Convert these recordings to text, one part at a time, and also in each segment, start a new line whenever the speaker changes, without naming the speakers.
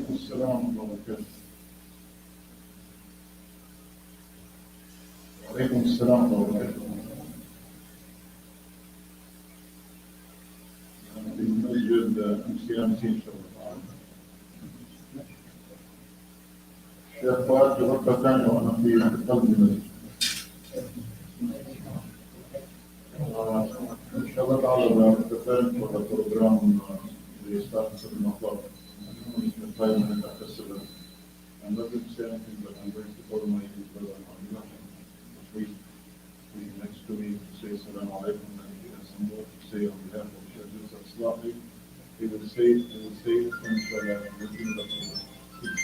السلام ورحمة الله وبركاته. وعليكم السلام ورحمة الله وبركاته. في مسجد MCMC إن شاء الله تعالى. الشيخ فؤاد في غرفة ثانية وأنا في قلب المسجد. إن شاء الله تعالى بنتفاعل مع البروجرام اللي يستعمل المطار. I'm not going to say anything, but I'm going to call my brother please next to me to say Assalamu alaikum, and he has some more to say on behalf of Shaykh Yusuf Islahi. He will say it, inshallah, within the program.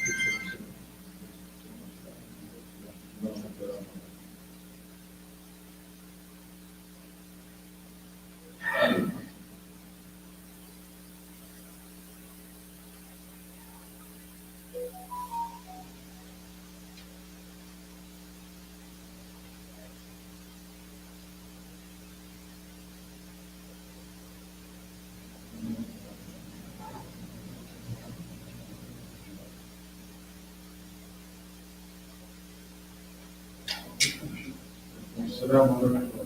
السلام عليكم.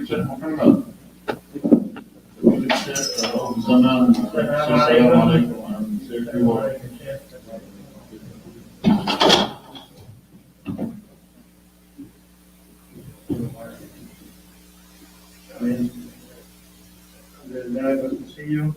Shaykh Muhammad. Zaman. Assalamu alaikum.
Good to see you.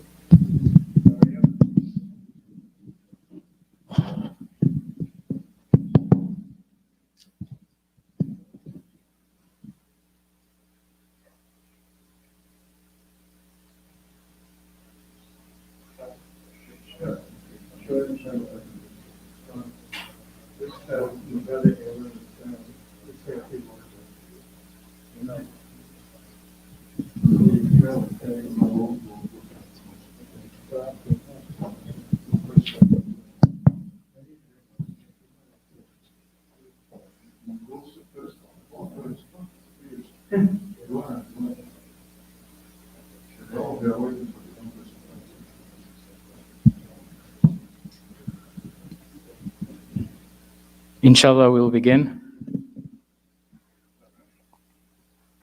Inshallah, we'll begin.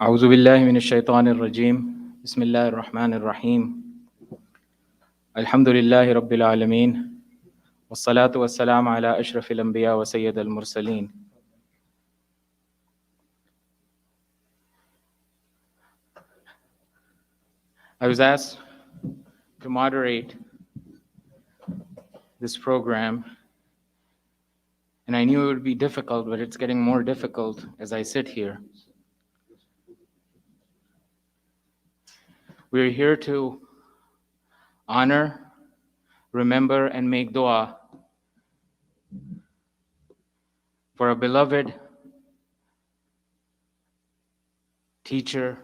أعوذ بالله من الشيطان الرجيم. بسم الله الرحمن الرحيم. الحمد لله رب العالمين. والصلاة والسلام على أشرف الأنبياء وسيد المرسلين. I was asked to moderate this program, and I knew it would be difficult, but it's getting more difficult as I sit here. We're here to honor, remember, and make dua for a beloved teacher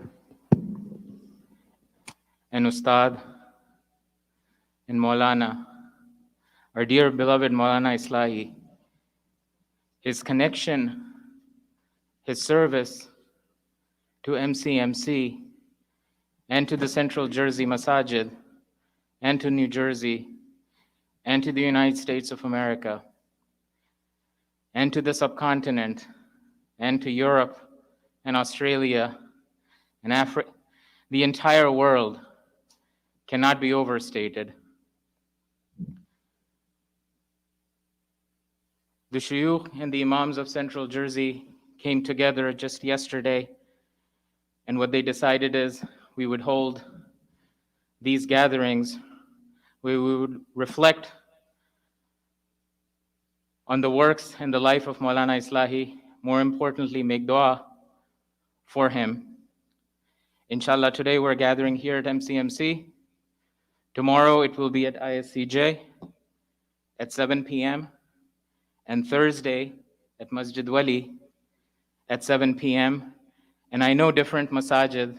and Ustad and Maulana, our dear beloved Maulana Islahi. His connection, his service to MCMC and to the Central Jersey Masjid and to New Jersey and to the United States of America and to the subcontinent and to Europe and Australia and Africa, the entire world, cannot be overstated. The Shuyukh and the Imams of Central Jersey came together just yesterday, and what they decided is we would hold these gatherings where we would reflect on the works and the life of Maulana Islahi, more importantly, make dua for him. Inshallah, today we're gathering here at MCMC. Tomorrow it will be at ISCJ at 7 p.m. and Thursday at Masjid Al-Wali at 7 p.m. And I know different masajid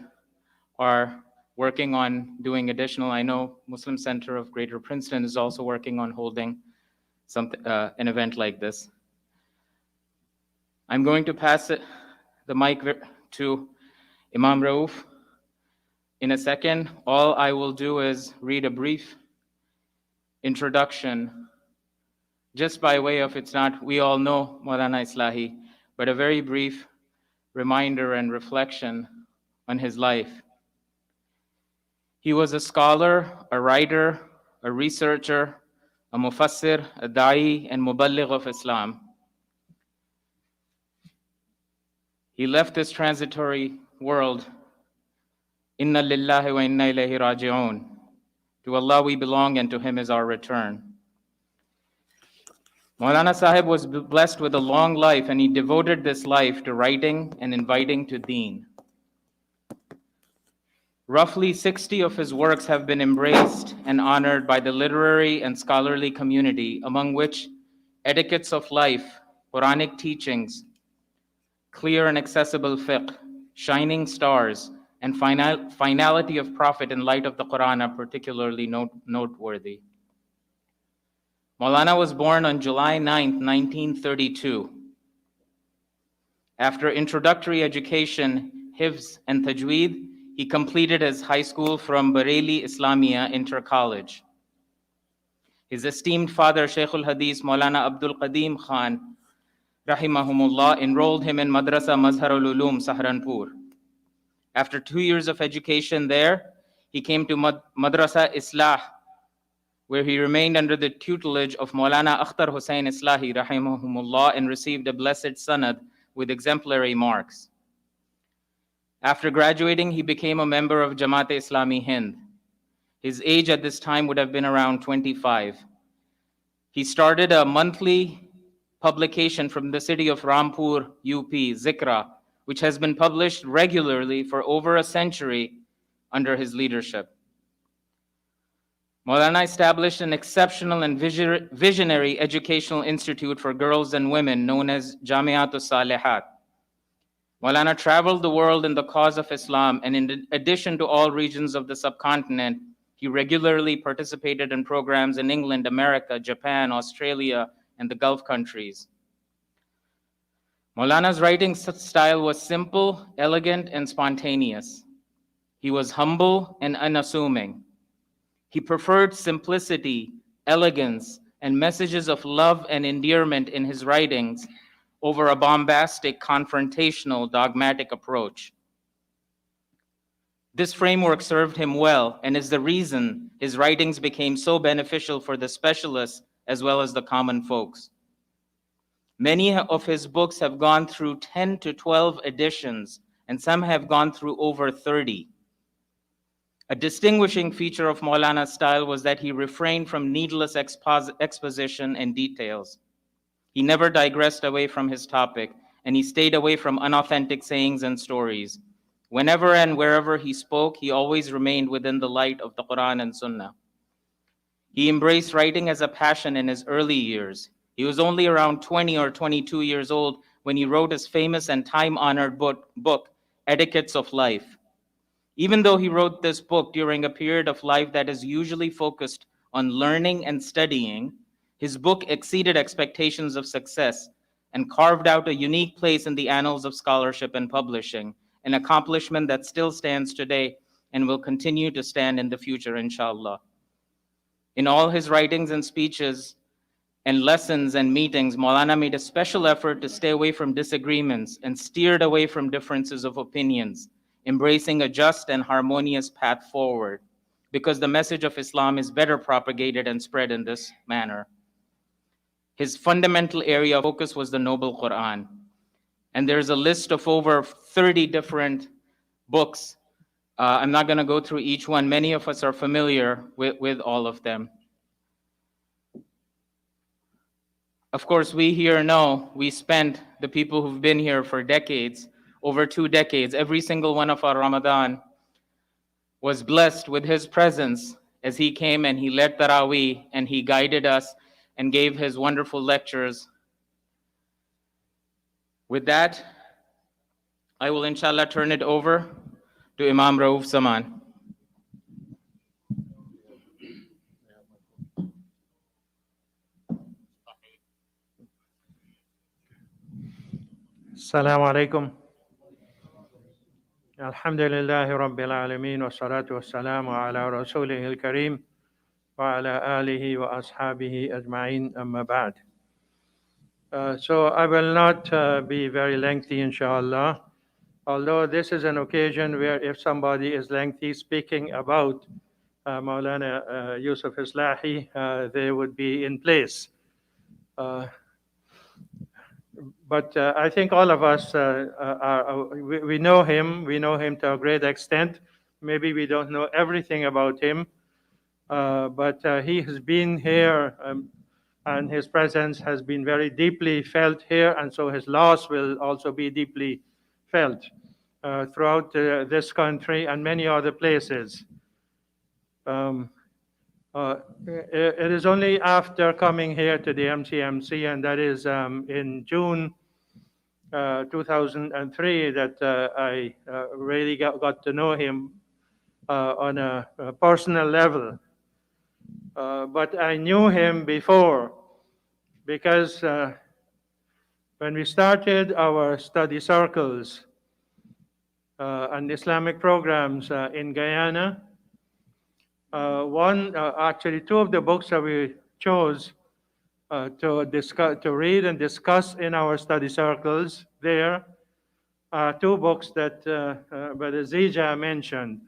are working on doing additional. I know Muslim Center of Greater Princeton is also working on holding an event like this. I'm going to pass the mic to Imam Rauf in a second. All I will do is read a brief introduction, just by way of, it's not, we all know Maulana Islahi, but a very brief reminder and reflection on his life. He was a scholar, a writer, a researcher, a mufassir, a da'i, and muballigh of Islam. He left this transitory world, inna lillahi wa inna ilayhi raji'un. To Allah we belong and to Him is our return. Maulana Sahib was blessed with a long life, and he devoted this life to writing and inviting to deen. Roughly 60 of his works have been embraced and honored by the literary and scholarly community, among which Etiquettes of Life, Quranic Teachings, Clear and Accessible Fiqh, Shining Stars, and Finality of Prophet in Light of the Quran are particularly noteworthy. Maulana was born on July 9, 1932. After introductory education, Hifz and Tajweed, he completed his high school from Bareilly Islamia Inter College. His esteemed father, Shaykh al-Hadith Maulana Abdul Qadim Khan, rahimahumullah, enrolled him in Madrasa Mazhar al-Ulum, Saharanpur. After 2 years of education there, he came to Madrasa Islahi, where he remained under the tutelage of Maulana Akhtar Hussain Islahi, rahimahumullah, and received a blessed sanad with exemplary marks. After graduating, he became a member of Jamaat-e-Islami Hind. His age at this time would have been around 25. He started a monthly publication from the city of Rampur, UP, Zikra, which has been published regularly for over a century under his leadership. Maulana established an exceptional and visionary educational institute for girls and women known as Jamiatus Salihat. Maulana traveled the world in the cause of Islam, and in addition to all regions of the subcontinent, he regularly participated in programs in England, America, Japan, Australia, and the Gulf countries. Maulana's writing style was simple, elegant, and spontaneous. He was humble and unassuming. He preferred simplicity, elegance, and messages of love and endearment in his writings over a bombastic, confrontational, dogmatic approach. This framework served him well and is the reason his writings became so beneficial for the specialists as well as the common folks. Many of his books have gone through 10 to 12 editions, and some have gone through over 30. A distinguishing feature of Maulana's style was that he refrained from needless exposition and details. He never digressed away from his topic, and he stayed away from unauthentic sayings and stories. Whenever and wherever he spoke, he always remained within the light of the Quran and Sunnah. He embraced writing as a passion in his early years. He was only around 20 or 22 years old when he wrote his famous and time-honored book, Etiquettes of Life. Even though he wrote this book during a period of life that is usually focused on learning and studying, his book exceeded expectations of success and carved out a unique place in the annals of scholarship and publishing, an accomplishment that still stands today and will continue to stand in the future, inshallah. In all his writings and speeches and lessons and meetings, Maulana made a special effort to stay away from disagreements and steered away from differences of opinions, embracing a just and harmonious path forward, because the message of Islam is better propagated and spread in this manner. His fundamental area of focus was the Noble Quran. And there's a list of over 30 different books. I'm not going to go through each one. Many of us are familiar with all of them. Of course, we here know we spent, the people who've been here for decades, over 2 decades, every single one of our Ramadan was blessed with his presence as he came and he led Taraweeh and he guided us and gave his wonderful lectures. With that, I will inshallah turn it over to Imam Rauf Saman.
السلام عليكم. الحمد لله رب العالمين والصلاة والسلام على رسوله الكريم وعلى آله وأصحابه أجمعين أما بعد. So I will not be very lengthy, inshallah, although this is an occasion where if somebody is lengthy speaking about Maulana Yusuf Islahi, they would be in place. But I think all of us we know him. We know him to a great extent. Maybe we don't know everything about him, but he has been here, and his presence has been very deeply felt here, and so his loss will also be deeply felt throughout this country and many other places. It is only after coming here to the MCMC, and that is in June 2003, that I really got to know him on a personal level. But I knew him before because when we started our study circles and Islamic programs in Guyana, actually two of the books that we chose to read and discuss in our study circles there are two books that Brother Zija mentioned,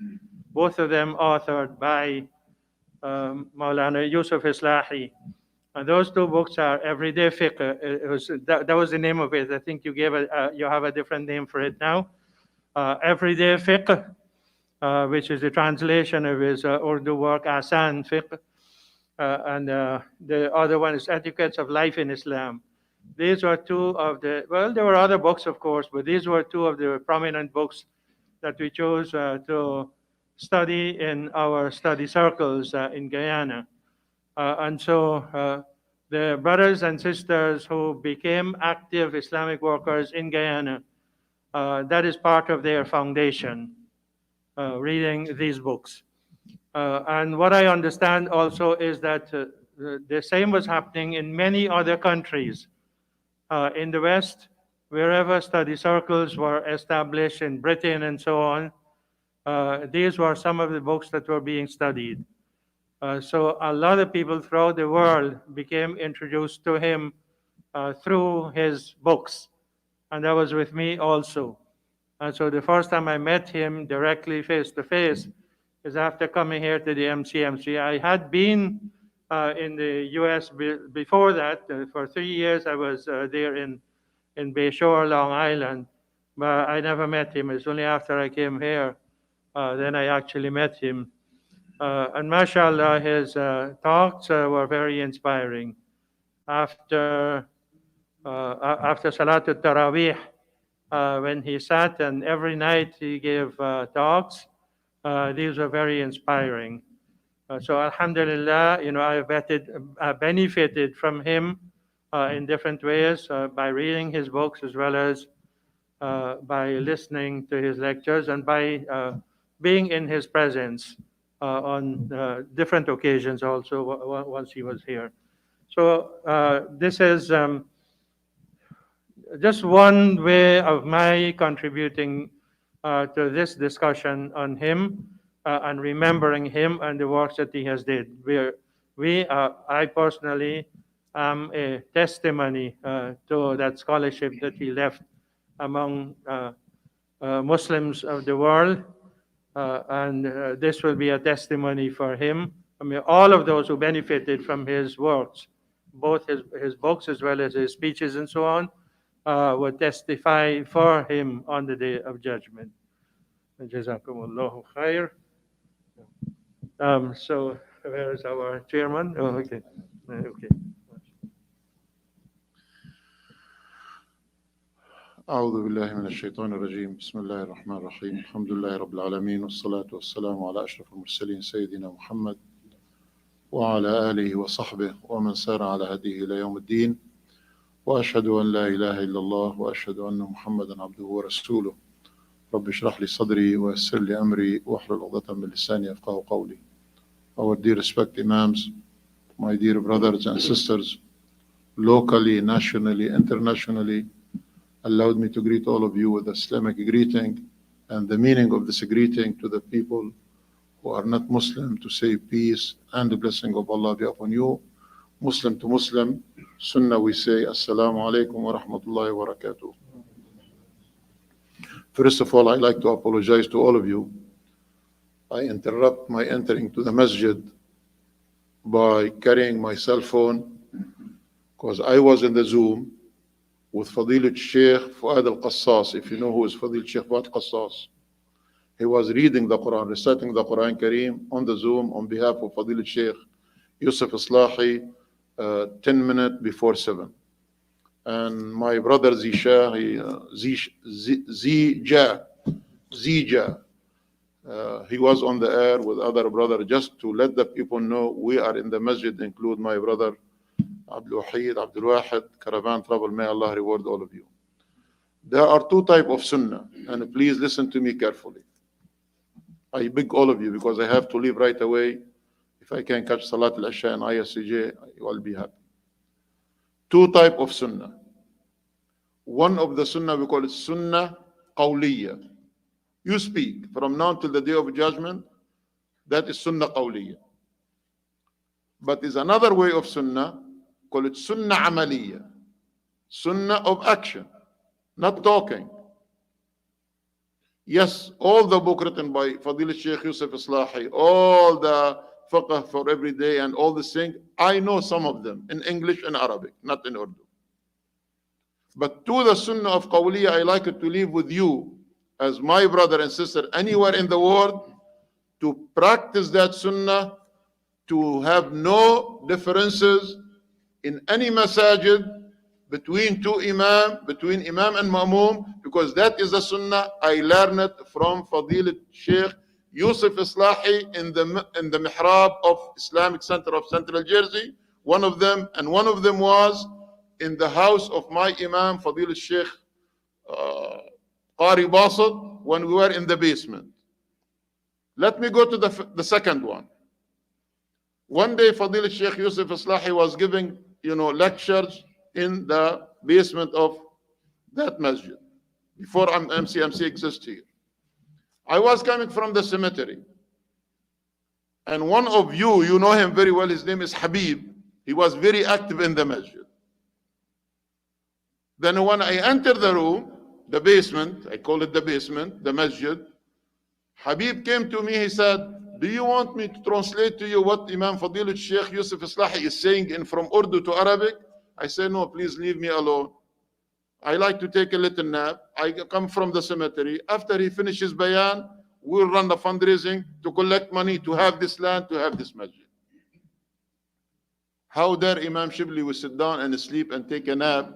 both of them authored by Maulana Yusuf Islahi. And those two books are Everyday Fiqh. That was the name of it. I think you have a different name for it now. Everyday Fiqh, which is the translation of his Urdu work, Asan Fiqh. And the other one is Etiquettes of Life in Islam. These were two of the, well, there were other books, of course, but these were two of the prominent books that we chose to study in our study circles in Guyana. And so the brothers and sisters who became active Islamic workers in Guyana, that is part of their foundation, reading these books. And what I understand also is that the same was happening in many other countries in the West, wherever study circles were established in Britain and so on. These were some of the books that were being studied. So a lot of people throughout the world became introduced to him through his books. And that was with me also. And so the first time I met him directly face to face is after coming here to the MCMC. I had been in the US before that. For 3 years I was there in Bayshore, Long Island, but I never met him. It's only after I came here then I actually met him. And mashallah, his talks were very inspiring. After Salatul Taraweeh, when he sat and every night he gave talks, these were very inspiring. So alhamdulillah, I benefited from him in different ways by reading his books as well as by listening to his lectures and by being in his presence on different occasions also once he was here. So this is just one way of my contributing to this discussion on him and remembering him and the works that he has did. I personally am a testimony to that scholarship that he left among Muslims of the world, and this will be a testimony for him. I mean, all of those who benefited from his works, both his books as well as his speeches and so on, will testify for him on the Day of Judgment. Jazakumullahu khair. So where is our chairman? Oh, okay. Okay.
أعوذ بالله من الشيطان الرجيم بسم الله الرحمن الرحيم الحمد لله رب العالمين والصلاة والسلام على أشرف المرسلين سيدنا محمد وعلى آله وصحبه ومن سار على هديه إلى يوم الدين وأشهد أن لا إله إلا الله وأشهد أن محمدا عبده ورسوله رب اشرح لي صدري ويسر لي أمري واحلل عقدة من لساني يفقهوا قولي. Our dear respect Imams, my dear brothers and sisters, locally, nationally, internationally, allowed me to greet all of you with the Islamic greeting, and the meaning of this greeting to the people who are not Muslim, to say peace and the blessing of Allah be upon you. Muslim to Muslim, Sunnah we say, Assalamu alaikum wa rahmatullahi wa barakatuh. First of all, I'd like to apologize to all of you. I interrupt my entering to the Masjid by carrying my cell phone, because I was in the Zoom with Fadilat Shaykh Fuad al-Qassas. If you know who is Fadilat Shaykh Fuad al-Qassas, he was reading the Quran, reciting the Quran Kareem on the Zoom on behalf of Fadilat Shaykh Yusuf Islahi, 10 minutes before 7. And my brother Zisha, Zija, he was on the air with other brother just to let the people know we are in the Masjid, include my brother Abdul Wahid, Caravan Travel. May Allah reward all of you. There are two types of Sunnah, and please listen to me carefully. I beg all of you, because I have to leave right away. If I can catch Salat al-Isha and ISCJ, I will be happy. Two types of Sunnah. One of the Sunnah, we call it Sunnah Qawliya. You speak from now till the day of judgment, that is Sunnah Qawliya. But there's another way of Sunnah, call it Sunnah Amaliya. Sunnah of action, not talking. Yes, all the book written by Fadil Shaykh Yusuf Islahi, all the fiqh for every day and all this thing, I know some of them in English and Arabic, not in Urdu. But to the Sunnah of Qawliya, I like it to leave with you as my brother and sister anywhere in the world, to practice that Sunnah, to have no differences in any masajid between two imam, between imam and ma'mum, because that is a Sunnah I learned it from Fadilat Shaykh Yusuf Islahi in the mihrab of Islamic Center of Central Jersey. One of them was in the house of my Imam Fadilat Shaykh Qari Basit when we were in the basement. Let me go to the second one. One day Fadilat Shaykh Yusuf Islahi was giving lectures in the basement of that masjid before MCMC exists here. I was coming from the cemetery, and one of you know him very well, his name is Habib. He was very active in the masjid. Then when I entered the room, the basement, I call it the basement, the masjid, Habib came to me, he said, do you want me to translate to you what Imam Fadilat Shaykh Yusuf Islahi is saying from Urdu to Arabic? I said, no, please leave me alone. I like to take a little nap. I come from the cemetery. After he finishes bayan, we'll run the fundraising to collect money to have this land, to have this masjid. How dare Imam Shibli will sit down and sleep and take a nap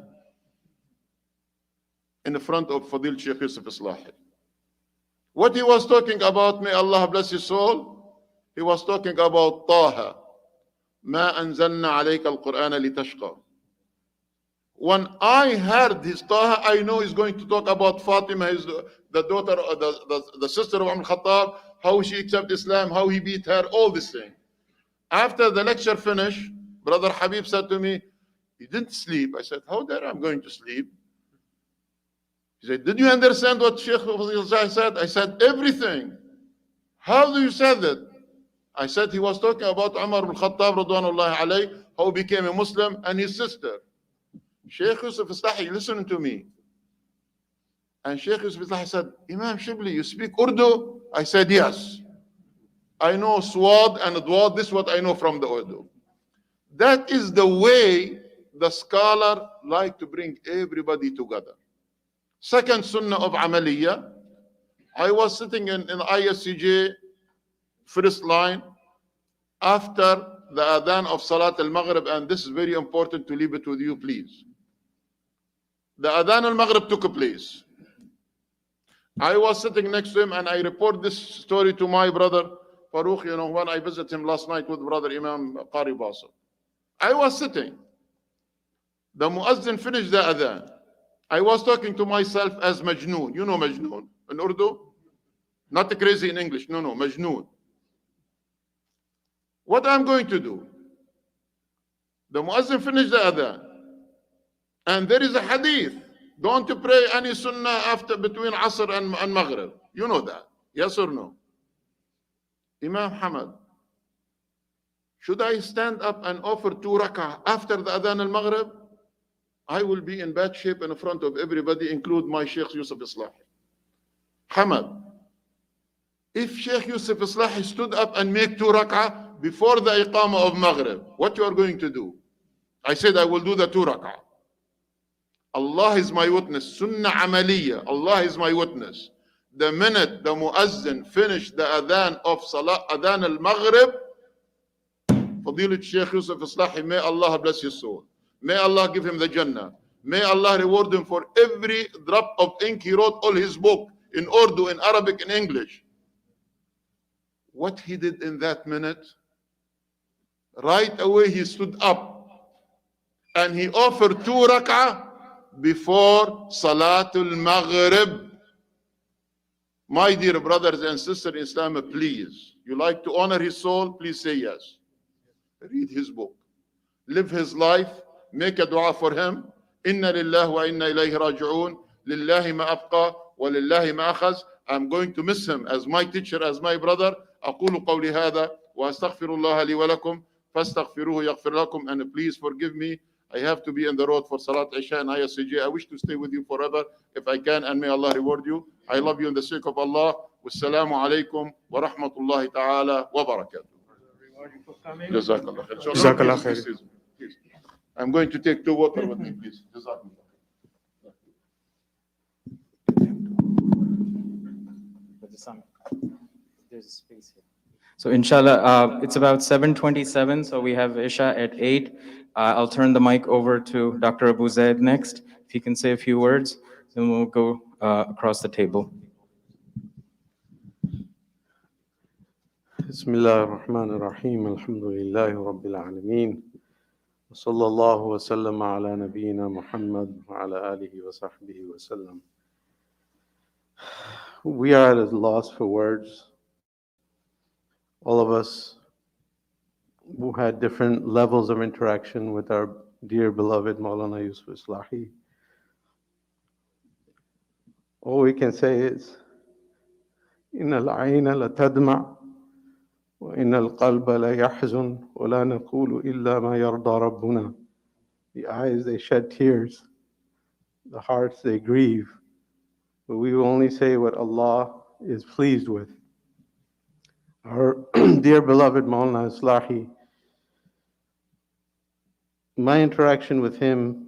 in the front of Fadil Shaykh Yusuf Islahi? What he was talking about, may Allah bless his soul, he was talking about Taha. Ma anzalna alayka al-Qur'ana litashqa. When I heard his Taha, I know he's going to talk about Fatima, the daughter, the sister of Al-Khattab, how she accepted Islam, how he beat her, all this thing. After the lecture finished, Brother Habib said to me, you didn't sleep. I said, how dare I'm going to sleep? He said, did you understand what Shaykh said? I said, everything. How do you say that? I said, he was talking about Umar al-Khattab, radwanullahi alayh, how he became a Muslim, and his sister. Shaykh Yusuf Islahi, listen to me. And Shaykh Yusuf Islahi said, Imam Shibli, you speak Urdu? I said, yes. I know Swad and Dwad, this is what I know from the Urdu. That is the way the scholar like to bring everybody together. Second Sunnah of Amaliyah, I was sitting in ISCJ first line after the adhan of Salat al-Maghrib, and this is very important to leave it with you, please. The adhan al-Maghrib took place. I was sitting next to him and I report this story to my brother Farouk, when I visited him last night with brother Imam Qari Basit. I was sitting. The muazzin finished the adhan. I was talking to myself as Majnoon. You know Majnoon. in Urdu? Not crazy in English. No, majnoon. What I'm going to do? The muazzin finished the adhan. And there is a hadith. Don't pray any sunnah after between Asr and Maghrib. You know that. Yes or no? Imam Hamad, should I stand up and offer 2 rak'ah after the adhan al-Maghrib? I will be in bad shape in front of everybody, include my Shaykh Yusuf Islahi. Hamad, if Shaykh Yusuf Islahi stood up and make 2 rak'ah before the iqamah of Maghrib, what you are going to do? I said I will do the 2 rak'ah. Allah is my witness. Sunnah amaliyah. Allah is my witness. The minute the muazzin finished the adhan of Salah, adhan al-Maghrib, Fadilat Shaykh Yusuf Islahi, may Allah bless his soul. May Allah give him the Jannah. May Allah reward him for every drop of ink he wrote all his book in Urdu, in Arabic, in English. What he did in that minute, right away he stood up and he offered 2 rak'ah before Salatul Maghrib. My dear brothers and sisters in Islam, please, you like to honor his soul, please say yes. Read his book. Live his life. Make a dua for him. Inna lillahi wa inna ilayhi raji'un. Lillahi ma abqa wa lillahi ma akhaz. I'm going to miss him as my teacher, as my brother. أقول قولي هذا وأستغفر الله لي ولكم فاستغفروه يغفر لكم. And please forgive me. I have to be on the road for Salat Isha and ISCJ. I wish to stay with you forever if I can, and may Allah reward you. I love you in the sake of Allah. Wassalamu alaikum wa rahmatullahi ta'ala wa barakatuh. Jazakallah khair.
Jazakallah khair.
Please. I'm going to take 2 water with me, please. Jazakallah.
There's a space here. So inshallah, it's about 7:27, so we have Isha at 8. I'll turn the mic over to Dr. Abu Zaid next. If he can say a few words, then we'll go across the table.
بسم الله الرحمن الرحيم الحمد لله رب العالمين وصلى الله وسلم على نبينا محمد وعلى آله وصحبه وسلم. We are at a loss for words. All of us who had different levels of interaction with our dear beloved Maulana Yusuf Islahi. All we can say is, إن العين لتدمع وإن القلب لا يحزن ولا نقول إلا ما يرضى ربنا. The eyes, they shed tears. The hearts, they grieve. But we will only say what Allah is pleased with. Our dear beloved Maulana Islahi, my interaction with him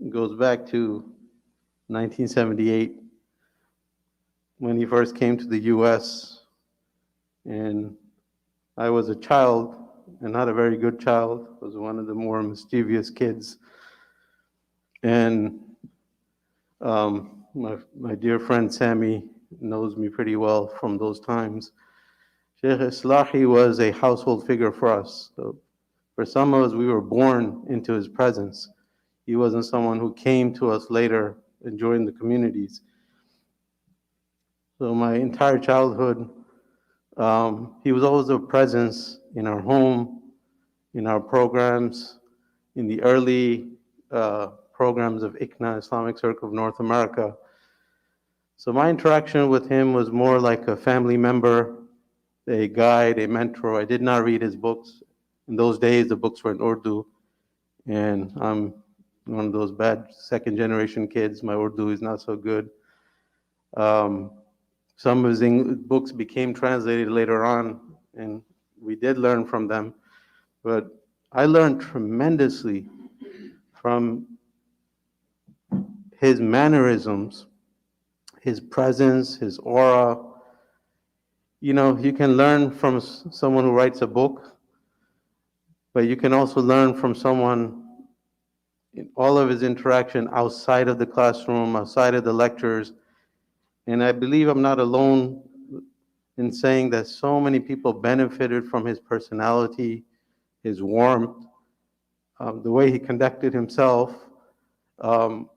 goes back to 1978 when he first came to the US, and I was a child, and not a very good child. I was one of the more mischievous kids. And my dear friend Sammy knows me pretty well from those times. Shaykh Islahi was a household figure for us. So for some of us, we were born into his presence. He wasn't someone who came to us later and joined the communities. So my entire childhood, he was always a presence in our home, in our programs, in the early programs of ICNA, Islamic Circle of North America. So my interaction with him was more like a family member, a guide, a mentor. I did not read his books. In those days, the books were in Urdu, and I'm one of those bad second-generation kids. My Urdu is not so good. Some of his books became translated later on, and we did learn from them. But I learned tremendously from his mannerisms, his presence, his aura. You know, you can learn from someone who writes a book, but you can also learn from someone in all of his interaction outside of the classroom, outside of the lectures. And I believe I'm not alone in saying that so many people benefited from his personality, his warmth, the way he conducted himself. And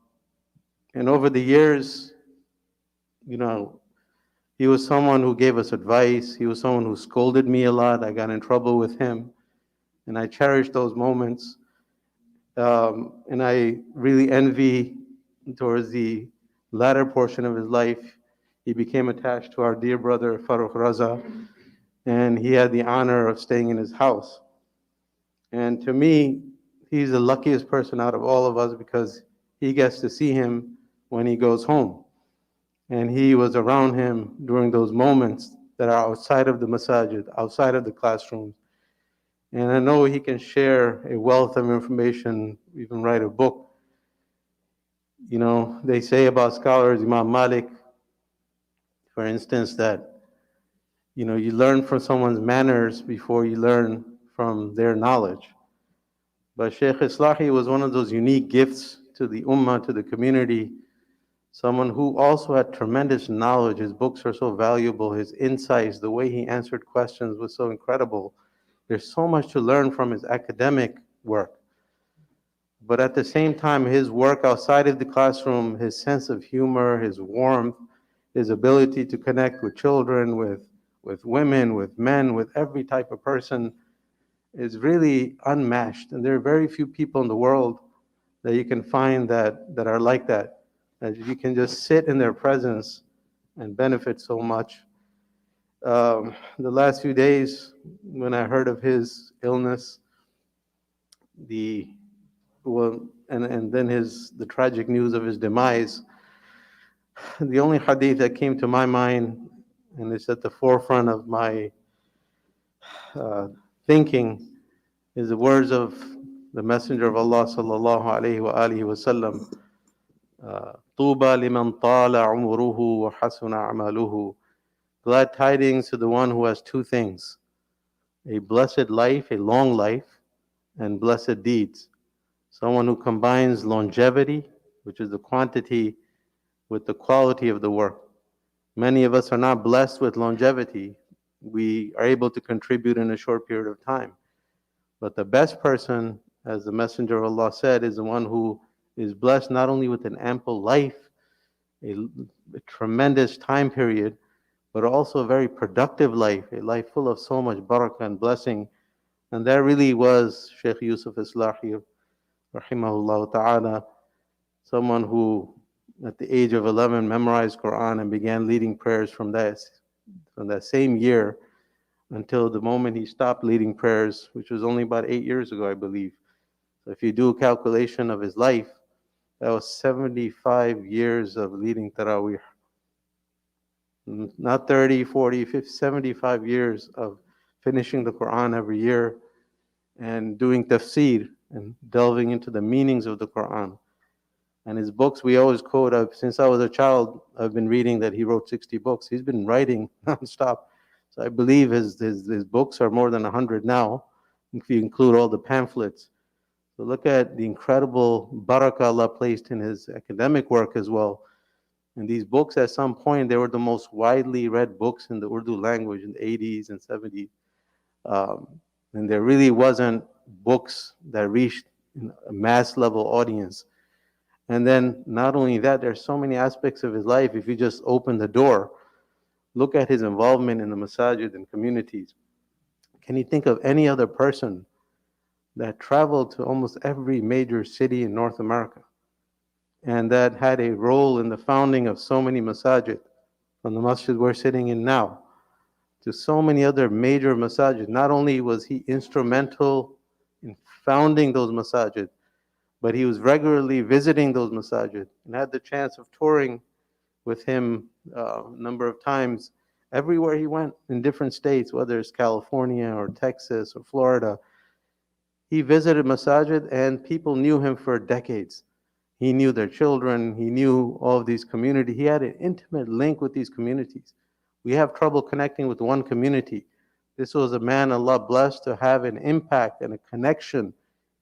over the years, you know, He was someone who gave us advice. He was someone who scolded me a lot. I got in trouble with him, and I cherish those moments. And I really envy towards the latter portion of his life. He became attached to our dear brother Farooq Raza, and he had the honor of staying in his house. And to me, he's the luckiest person out of all of us because he gets to see him when he goes home. And he was around him during those moments that are outside of the masajid, outside of the classrooms. And I know he can share a wealth of information, even write a book. You know, they say about scholars, Imam Malik, for instance, that, you know, you learn from someone's manners before you learn from their knowledge. But Shaykh Islahi was one of those unique gifts to the ummah, to the community, someone who also had tremendous knowledge. His books are so valuable, his insights, the way he answered questions was so incredible. There's so much to learn from his academic work. But at the same time, his work outside of the classroom, his sense of humor, his warmth, his ability to connect with children, with women, with men, with every type of person is really unmatched. And there are very few people in the world that you can find that are like that you can just sit in their presence and benefit so much. The last few days, when I heard of his illness, and then the tragic news of his demise, the only hadith that came to my mind, and it's at the forefront of my thinking, is the words of the Messenger of Allah sallallahu alaihi wasallam. طوبى لمن طال عمره وحسن عمله. Glad tidings to the one who has two things: a blessed life, a long life, and blessed deeds. Someone who combines longevity, which is the quantity, with the quality of the work. Many of us are not blessed with longevity. We are able to contribute in a short period of time. But the best person, as the Messenger of Allah said, is the one who is blessed not only with an ample life, a tremendous time period, but also a very productive life, a life full of so much barakah and blessing. And that really was Shaykh Yusuf Islahi, rahimahullah ta'ala, someone who at the age of 11 memorized Quran and began leading prayers from that same year until the moment he stopped leading prayers, which was only about 8 years ago, I believe. So if you do a calculation of his life, that was 75 years of leading Taraweeh. Not 30, 40, 50, 75 years of finishing the Quran every year and doing tafsir and delving into the meanings of the Quran. And his books, we always quote, since I was a child, I've been reading that he wrote 60 books. He's been writing nonstop. So I believe his books are more than 100 now, if you include all the pamphlets. So look at the incredible barakah Allah placed in his academic work as well. And these books, at some point, they were the most widely read books in the Urdu language in the 80s and 70s. And there really wasn't books that reached a mass level audience. And then not only that, there's so many aspects of his life. If you just open the door, look at his involvement in the masajid and communities. Can you think of any other person that traveled to almost every major city in North America and that had a role in the founding of so many masajid, from the masjid we're sitting in now to so many other major masajid? Not only was he instrumental in founding those masajid, but he was regularly visiting those masajid and had the chance of touring with him a number of times everywhere he went in different states, whether it's California or Texas or Florida. He visited masajid and people knew him for decades. He knew their children. He knew all of these communities. He had an intimate link with these communities. We have trouble connecting with one community. This was a man Allah blessed to have an impact and a connection,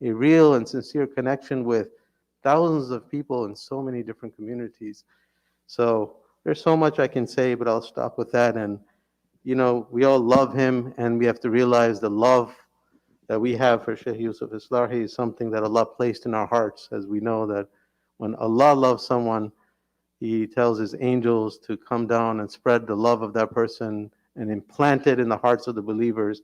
a real and sincere connection with thousands of people in so many different communities. So there's so much I can say, but I'll stop with that. And, you know, we all love him, and we have to realize the love that we have for Shaykh Yusuf Islahi is something that Allah placed in our hearts, as we know that when Allah loves someone, He tells his angels to come down and spread the love of that person and implant it in the hearts of the believers.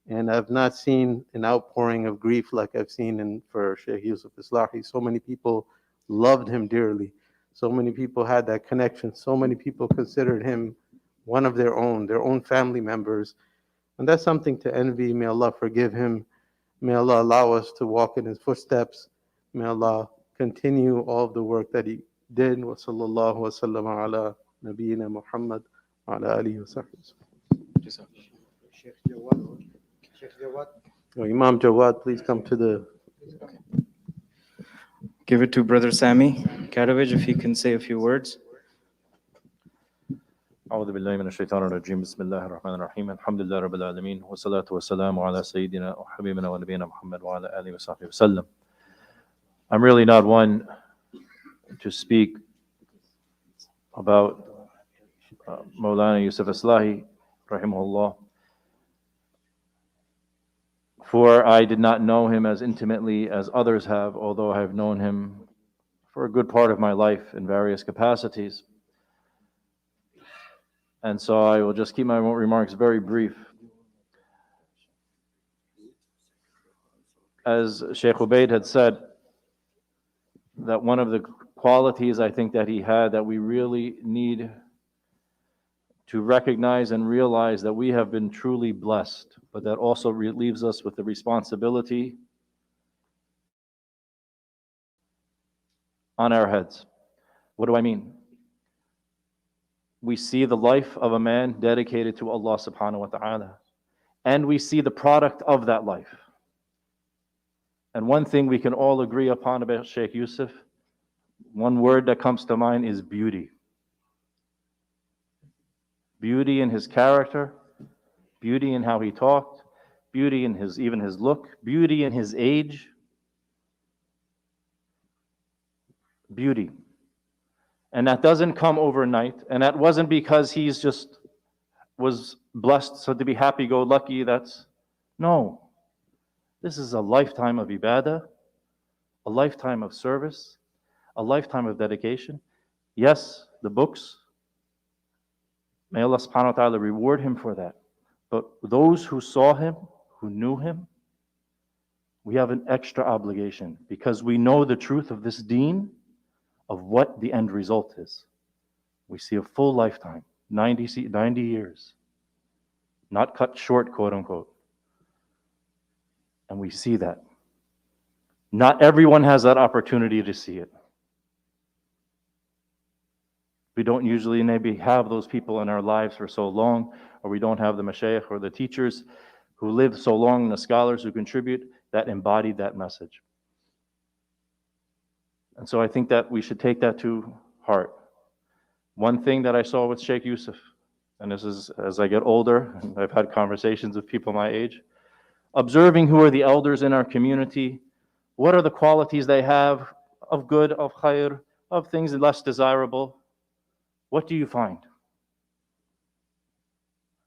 And I've not seen an outpouring of grief like I've seen for Shaykh Yusuf Islahi. So many people loved him dearly. So many people had that connection. So many people considered him one of their own family members. And that's something to envy. May Allah forgive him. May Allah allow us to walk in his footsteps. May Allah continue all of the work that he did. Wa sallallahu wa sallam ala nabiyyina Muhammad wa ala alihi wa sahbihi. Imam Jawad, please come to the...
Give it to Brother Sami Kadovich if he can say a few words.
أعوذ بالله من الشيطان الرجيم بسم الله الرحمن الرحيم الحمد لله رب العالمين والصلاة والسلام على سيدنا وحبيبنا ونبينا محمد وعلى آله وصحبه وسلم. I'm really not one to speak about Maulana Yusuf Islahi rahimahullah, for I did not know him as intimately as others have, although I have known him for a good part of my life in various capacities. And so I will just keep my remarks very brief. As Shaykh Ubaid had said, that one of the qualities I think that he had that we really need to recognize and realize that we have been truly blessed, but that also leaves us with the responsibility on our heads. What do I mean? We see the life of a man dedicated to Allah subhanahu wa ta'ala, and we see the product of that life. And one thing we can all agree upon about Shaykh Yusuf, one word that comes to mind is beauty. Beauty in his character, beauty in how he talked, beauty in even his look, beauty in his age. Beauty. And that doesn't come overnight. And that wasn't because he's just was blessed, so to be happy-go-lucky, no. This is a lifetime of ibadah, a lifetime of service, a lifetime of dedication. Yes, the books, may Allah subhanahu wa ta'ala reward him for that. But those who saw him, who knew him, we have an extra obligation because we know the truth of this deen, of what the end result is. We see a full lifetime, 90 years, not cut short, quote unquote. And we see that. Not everyone has that opportunity to see it. We don't usually maybe have those people in our lives for so long, or we don't have the mashayikh or the teachers who live so long, and the scholars who contribute that embodied that message. And so I think that we should take that to heart. One thing that I saw with Shaykh Yusuf, and this is as I get older, and I've had conversations with people my age, observing who are the elders in our community, what are the qualities they have of good, of khair, of things less desirable. What do you find?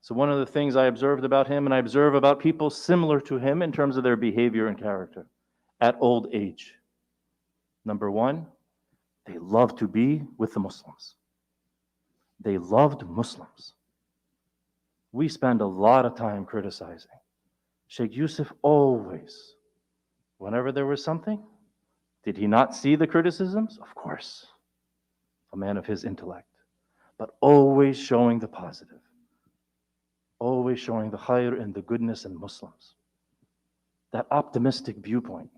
So one of the things I observed about him, and I observe about people similar to him in terms of their behavior and character at old age. Number one, they love to be with the Muslims. They loved Muslims. We spend a lot of time criticizing. Shaykh Yusuf always, whenever there was something, did he not see the criticisms? Of course, a man of his intellect, but always showing the positive, always showing the khair and the goodness in Muslims. That optimistic viewpoint.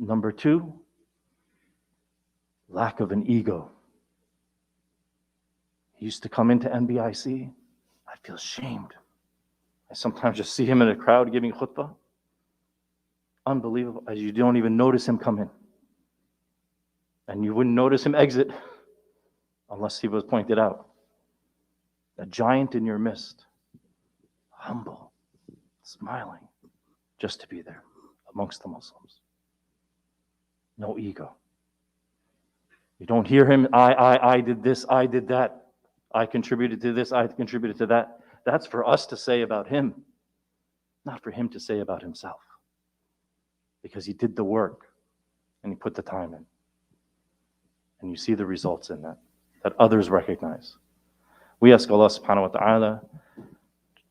Number two, lack of an ego. He used to come into NBIC. I feel shamed. I sometimes just see him in a crowd giving khutbah. Unbelievable. As you don't even notice him come in. And you wouldn't notice him exit unless he was pointed out. A giant in your midst. Humble. Smiling. Just to be there amongst the Muslims. No ego. You don't hear him, I did this, I did that. I contributed to this, I contributed to that. That's for us to say about him, not for him to say about himself. Because he did the work and he put the time in. And you see the results in that others recognize. We ask Allah subhanahu wa ta'ala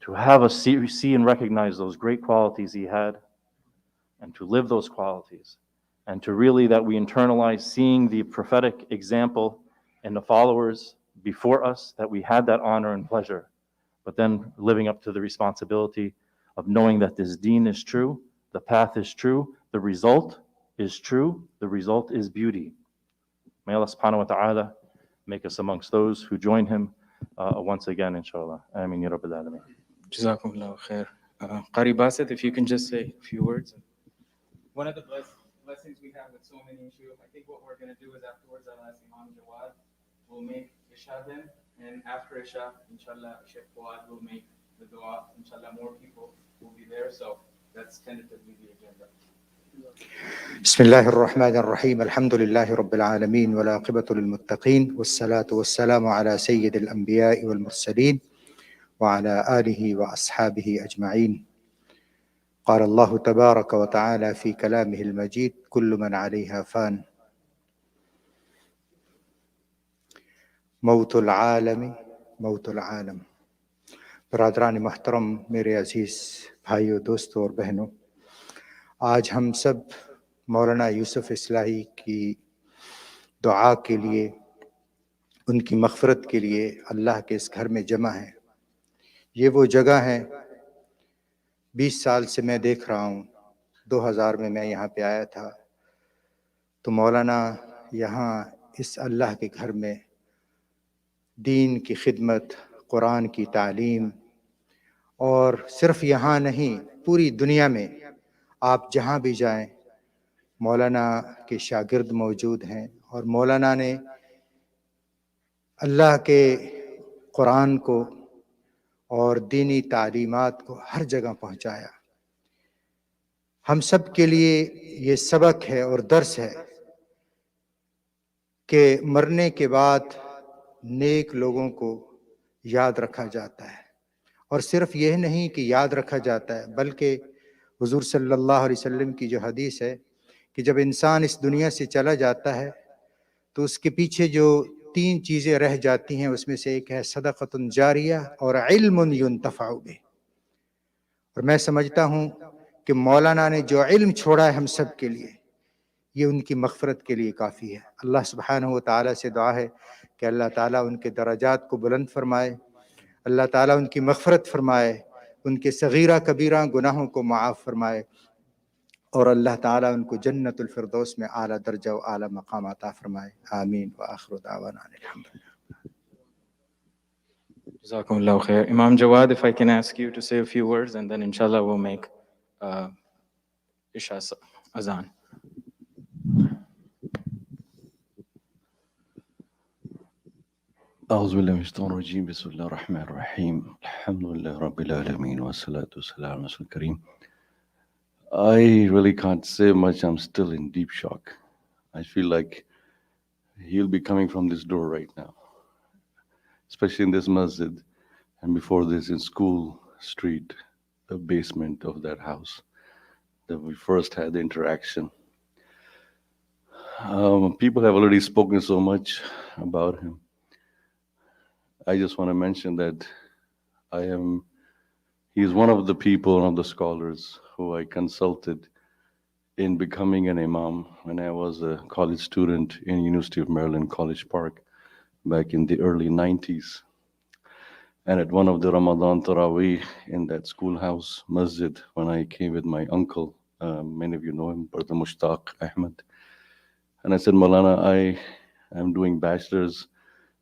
to have us see and recognize those great qualities he had, and to live those qualities, and to really that we internalize seeing the prophetic example and the followers before us, that we had that honor and pleasure, but then living up to the responsibility of knowing that this deen is true, the path is true, the result is true, the result is beauty. May Allah subhanahu wa ta'ala make us amongst those who join him once again, inshallah. Ameen ya Rabbil Alameen.
Jazakumullahu khair. Qari Basit, if you can just say a few words. One of the blessings we have with so many issues, I think what we're going to do is afterwards I'll ask Imam Jawad, we'll make Isha then, and after Isha, inshallah, Shaykh Fuad will make the dua. Inshallah, more people will be there, so that's tentatively the agenda.
بسم الله الرحمن الرحيم الحمد لله رب العالمين والعاقبة للمتقين والصلاة والسلام على سيد الأنبياء والمرسلين وعلى آله وأصحابه أجمعين. قال الله تبارك وتعالى في كلامه المجيد: كل من عليها فان، موت العالم موت العالم. برادران محترم، मेरे अजीज भाइयों, दोस्तों और बहनों, आज हम सब मौलाना यूसुफ इस्लाही की दुआ के लिए, उनकी मग़फ़िरत के लिए अल्लाह के इस घर में जमा हैं। ये वो जगह है, 20 साल से मैं देख रहा हूँ, 2000 में मैं यहाँ पे आया था, तो मौलाना यहाँ इस अल्लाह के घर में दीन की खिदमत, कुरान की तालीम, और सिर्फ़ यहाँ नहीं पूरी दुनिया में आप जहाँ भी जाएं मौलाना के शागिर्द मौजूद हैं, और मौलाना ने अल्लाह के कुरान को और दीनी तालीमात को हर जगह पहुँचाया। हम सब के लिए ये सबक है और दर्स है कि मरने के बाद नेक लोगों को याद रखा जाता है, और सिर्फ यह नहीं कि याद रखा जाता है, बल्कि हुजूर सल्लल्लाहु अलैहि वसल्लम की जो हदीस है कि जब इंसान इस दुनिया से चला जाता है तो उसके पीछे जो 3 चीज़ें रह जाती हैं, उसमें से एक है सदक़तुन जारिया और इल्मुन युंतफ़अु बिह। और मैं समझता हूँ कि मौलाना ने जो इल्म छोड़ा है हम सब के लिए, ये उनकी मग़फ़िरत के लिए काफ़ी है। अल्लाह सुब्हानहु व तआला से दुआ है कि अल्लाह ताला उनके दराजात को बुलंद फरमाए, अल्लाह ताला उनकी मग़फ़िरत फरमाए, उनके सगीरा कबीरा गुनाहों को माफ़ फरमाए, और अल्लाह ताला उनको जन्नतुल फ़िरदौस में आला दर्जा व आला मक़ाम अता फरमाए। आमीन व आखिरु दावाना अल्हम्दुलिल्लाह।
Jazakumullahu khair. Imam Jawad, if I can ask you to say a few words, and then inshallah we'll make Isha Azan.
أعوذ بالله من الشيطان الرجيم بسم الله الرحمن الرحيم الحمد لله رب العالمين والصلاة والسلام على رسول الكريم. I really can't say much. I'm still in deep shock. I feel like he'll be coming from this door right now, especially in this masjid, and before this in School Street, the basement of that house that we first had the interaction. People have already spoken so much about him. I just want to mention that he's one of the people, one of the scholars who I consulted in becoming an imam when I was a college student in University of Maryland, College Park, back in the early 90s. And at one of the Ramadan Taraweeh in that schoolhouse masjid, when I came with my uncle, many of you know him, Brother Mushtaq Ahmed, and I said, Maulana, I am doing bachelor's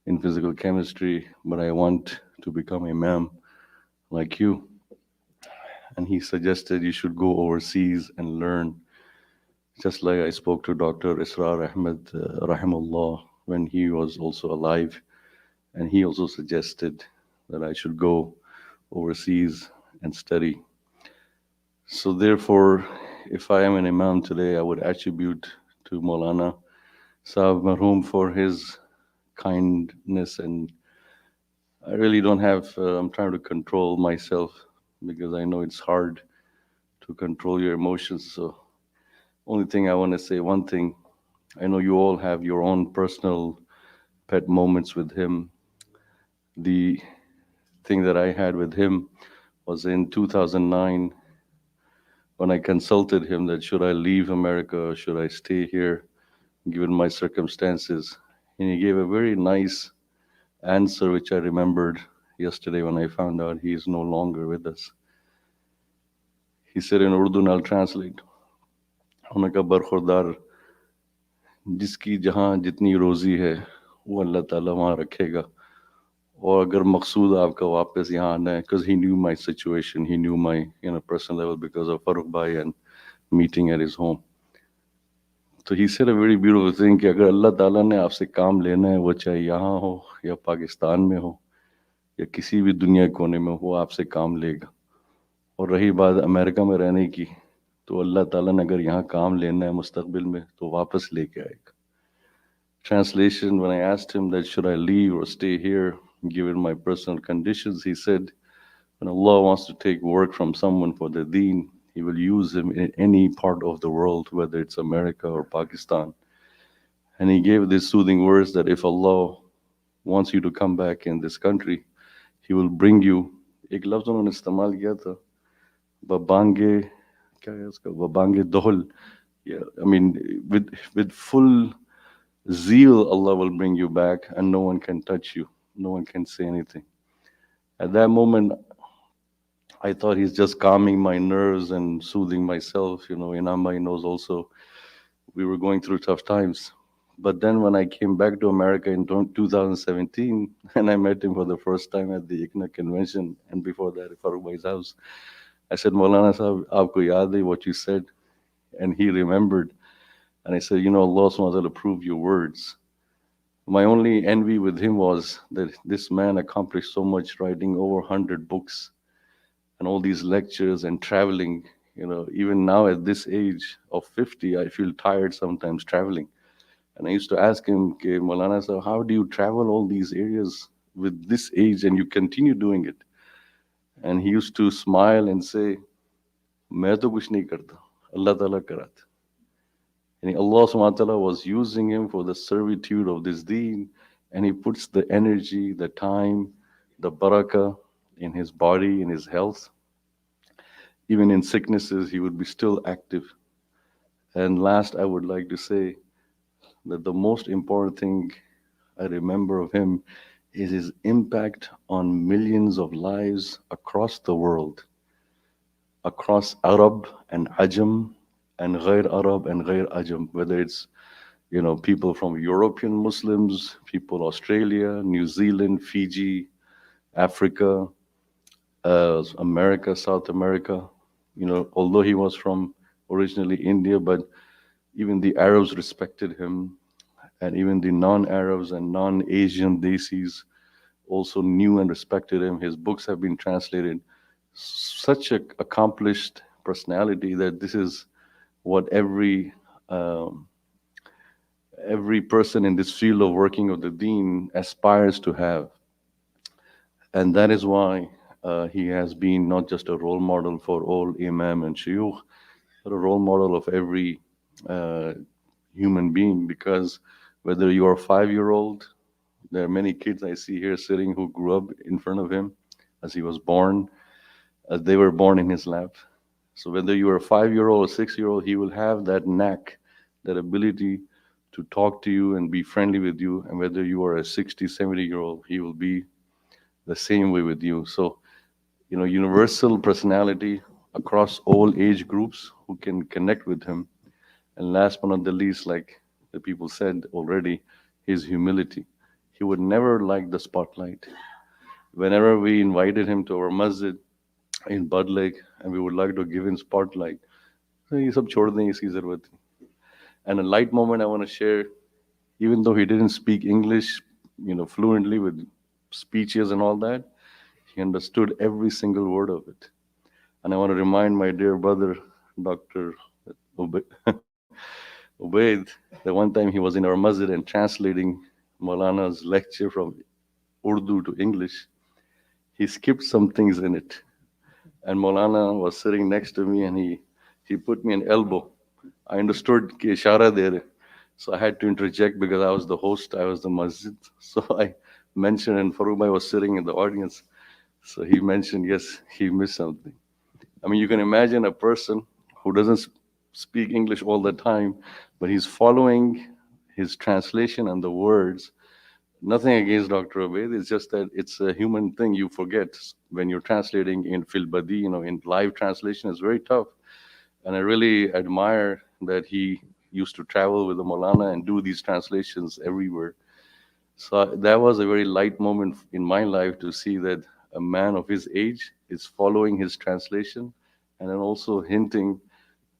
in physical chemistry, but I want to become imam like you. And he suggested you should go overseas and learn, just like I spoke to Dr. Israr Ahmed, rahimahullah, when he was also alive. And he also suggested that I should go overseas and study. So therefore, if I am an imam today, I would attribute to Maulana Sahib Marhum for his kindness, and I really don't have, I'm trying to control myself because I know it's hard to control your emotions. So only thing I want to say, one thing, I know you all have your own personal pet moments with him. The thing that I had with him was in 2009 when I consulted him that should I leave America or should I stay here given my circumstances. And he gave a very nice answer, which I remembered yesterday when I found out he is no longer with us. He said in Urdu, and I'll translate, "Hone ka barkhordar, जिसकी जहाँ जितनी रोजी है वो अल्लाह ताला वहाँ रखेगा और अगर मकसूद आपका वापस यहाँ आना है because he knew my situation, he knew my personal level because of Farooq Bhai and meeting at his home. So he said a very beautiful thing कि अगर अल्लाह ताला ने आपसे काम लेना है वो चाहे यहाँ हो या पाकिस्तान में हो या किसी भी दुनिया कोने में हो वो आपसे काम लेगा और रही बात अमेरिका में रहने की तो अल्लाह ताला ने अगर यहाँ काम लेना है मुस्तकबिल में तो वापस लेके आएगा. Translation, when I asked him that should I leave or stay here given my personal conditions, he said when Allah wants to take work from someone for the deen, he will use him in any part of the world, whether it's America or Pakistan. And he gave this soothing words that if Allah wants you to come back in this country, he will bring you. एक लफ्ज़ उन्होंने इस्तेमाल किया था बबांगे क्या है उसका बबांगे दोहल. Yeah, I mean with full zeal Allah will bring you back and no one can touch you, no one can say anything. At that moment I thought he's just calming my nerves and soothing myself. Inamai knows also we were going through tough times. But then when I came back to America in 2017 and I met him for the first time at the ICNA convention and before that at Farooq Bhai's house, I said, Maulana Sahab, aapko yaad hai what you said? And he remembered. And I said, Allah subhanahu wa ta'ala approved your words. My only envy with him was that this man accomplished so much, writing over 100 books and all these lectures and traveling. Even now at this age of 50, I feel tired sometimes traveling. And I used to ask him, okay, Maulana Sahab, how do you travel all these areas with this age and you continue doing it? And he used to smile and say, "Main to kuch nahi karta, Allah Ta'ala karat." And Allah subhanahu wa ta'ala was using him for the servitude of this deen, and he puts the energy, the time, the barakah in his body, in his health. Even in sicknesses, he would be still active. And last, I would like to say that the most important thing I remember of him is his impact on millions of lives across the world, across Arab and Ajam and Ghair Arab and Ghair Ajam, whether it's people from European Muslims, people Australia, New Zealand, Fiji, Africa, America, South America. Although he was from originally India, but even the Arabs respected him, and even the non-Arabs and non-Asian Desis also knew and respected him. His books have been translated. Such an accomplished personality that this is what every person in this field of working of the deen aspires to have. And that is why he has been not just a role model for all imam and shuyukh, but a role model of every human being, because whether you are a 5-year-old, there are many kids I see here sitting who grew up in front of him as he was born, as they were born in his lap. So whether you are a 5-year-old or 6-year-old, he will have that knack, that ability to talk to you and be friendly with you. And whether you are a 60, 70-year-old, he will be the same way with you. So, universal personality across all age groups who can connect with him. And last but not the least, like the people said already, his humility. He would never like the spotlight. Whenever we invited him to our masjid in Bud Lake and we would like to give him spotlight, "Ye sab chhod dein, iski zarurat nahi." And a light moment I want to share, even though he didn't speak English, fluently with speeches and all that, he understood every single word of it. And I want to remind my dear brother, Dr. Ubaid, that one time he was in our masjid and translating Maulana's lecture from Urdu to English. He skipped some things in it. And Maulana was sitting next to me and he put me an elbow. I understood ki ishara de rahe. So I had to interject because I was the host, I was the Masjid. So I mentioned, and Farooq Bhai was sitting in the audience. So he mentioned, yes, he missed something. I mean, you can imagine a person who doesn't speak English all the time, but he's following his translation and the words. Nothing against Dr. Obaid, it's just that it's a human thing. You forget when you're translating in Fil Badi, in live translation, it's very tough. And I really admire that he used to travel with the Maulana and do these translations everywhere. So that was a very light moment in my life to see that a man of his age is following his translation and then also hinting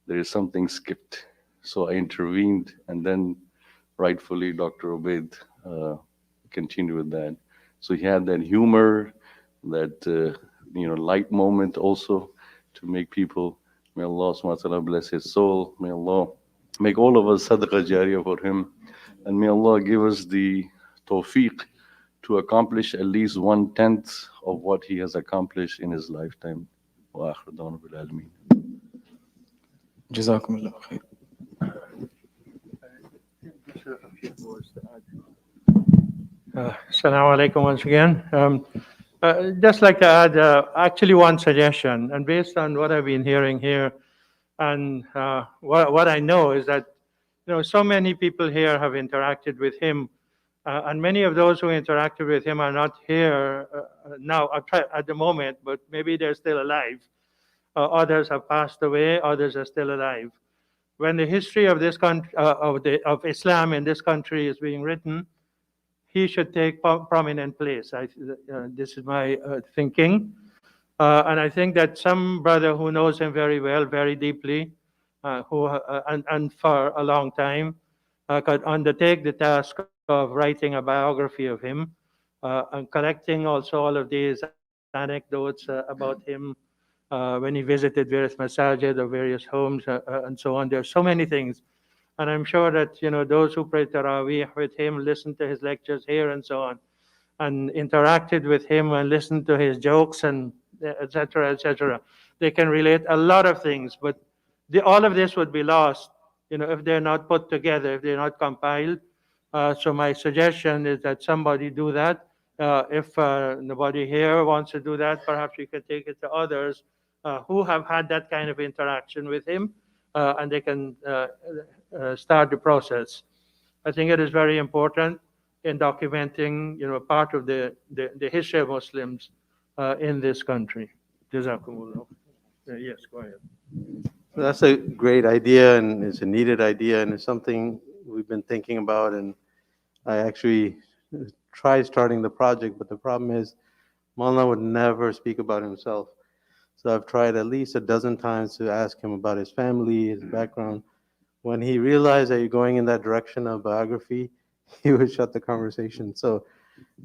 there is something skipped. So I intervened, and then rightfully Dr. Obaid continued with that. So he had that humor, that light moment also to make people. May Allah subhanahu wa ta'ala bless his soul. May Allah make all of us sadaqah jariyah for him, and may Allah give us the tawfiq to accomplish at least 1/10 of what he has accomplished in his lifetime. Wa akhir da'wana bil alamin.
Jazakumullah khair.
Assalamu alaikum once again. Just like to add actually one suggestion, and based on what I've been hearing here, and what I know is that so many people here have interacted with him, and many of those who interacted with him are not here now at the moment, but maybe they're still alive. Others have passed away, others are still alive. When the history of this country, of Islam in this country is being written, he should take prominent place. This is my thinking. And I think that some brother who knows him very well, very deeply, and for a long time, could undertake the task of writing a biography of him and collecting also all of these anecdotes about him when he visited various masajid or various homes and so on. There are so many things. And I'm sure that those who pray Taraweeh with him, listened to his lectures here and so on, and interacted with him and listened to his jokes and etc., etc. They can relate a lot of things, but all of this would be lost, if they're not put together, if they're not compiled. So my suggestion is that somebody do that. If nobody here wants to do that, perhaps we can take it to others who have had that kind of interaction with him, and they can start the process. I think it is very important in documenting, part of the history of Muslims in this country. Jazakumullah. Yes, go ahead.
That's a great idea, and it's a needed idea, and it's something we've been thinking about. And I actually tried starting the project, but the problem is Maulana would never speak about himself. So I've tried at least a dozen times to ask him about his family, his background. When he realized that you're going in that direction of biography, he would shut the conversation. So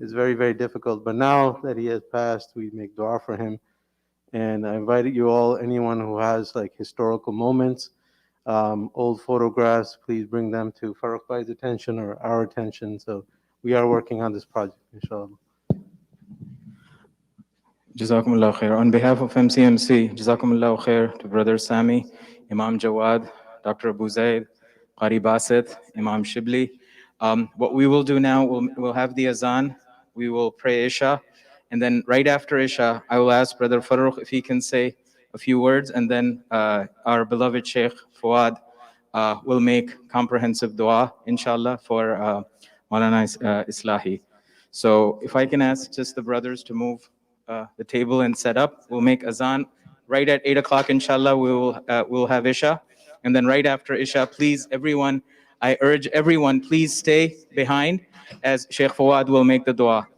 it's very, very difficult. But now that he has passed, we make dua for him. And I invite you all, anyone who has like historical moments, old photographs, please bring them to Farooq Bhai's attention or our attention. So we are working on this project, inshallah.
Jazakumullah khair. On behalf of MCMC, Jazakumullah khair to Brother Sami, Imam Jawad, Dr. Abu Zaid, Qari Basit, Imam Shibli. What we will do now, we'll have the azan, we will pray Isha, and then right after Isha, I will ask Brother Farooq if he can say a few words, and then our beloved Shaykh Fuad will make comprehensive dua, inshallah, for Maulana Islahi. So if I can ask just the brothers to move the table and set up, we'll make azan right at 8 o'clock, inshallah. We'll have Isha, and then right after Isha, please, everyone, I urge everyone, please stay behind as Shaykh Fuad will make the dua.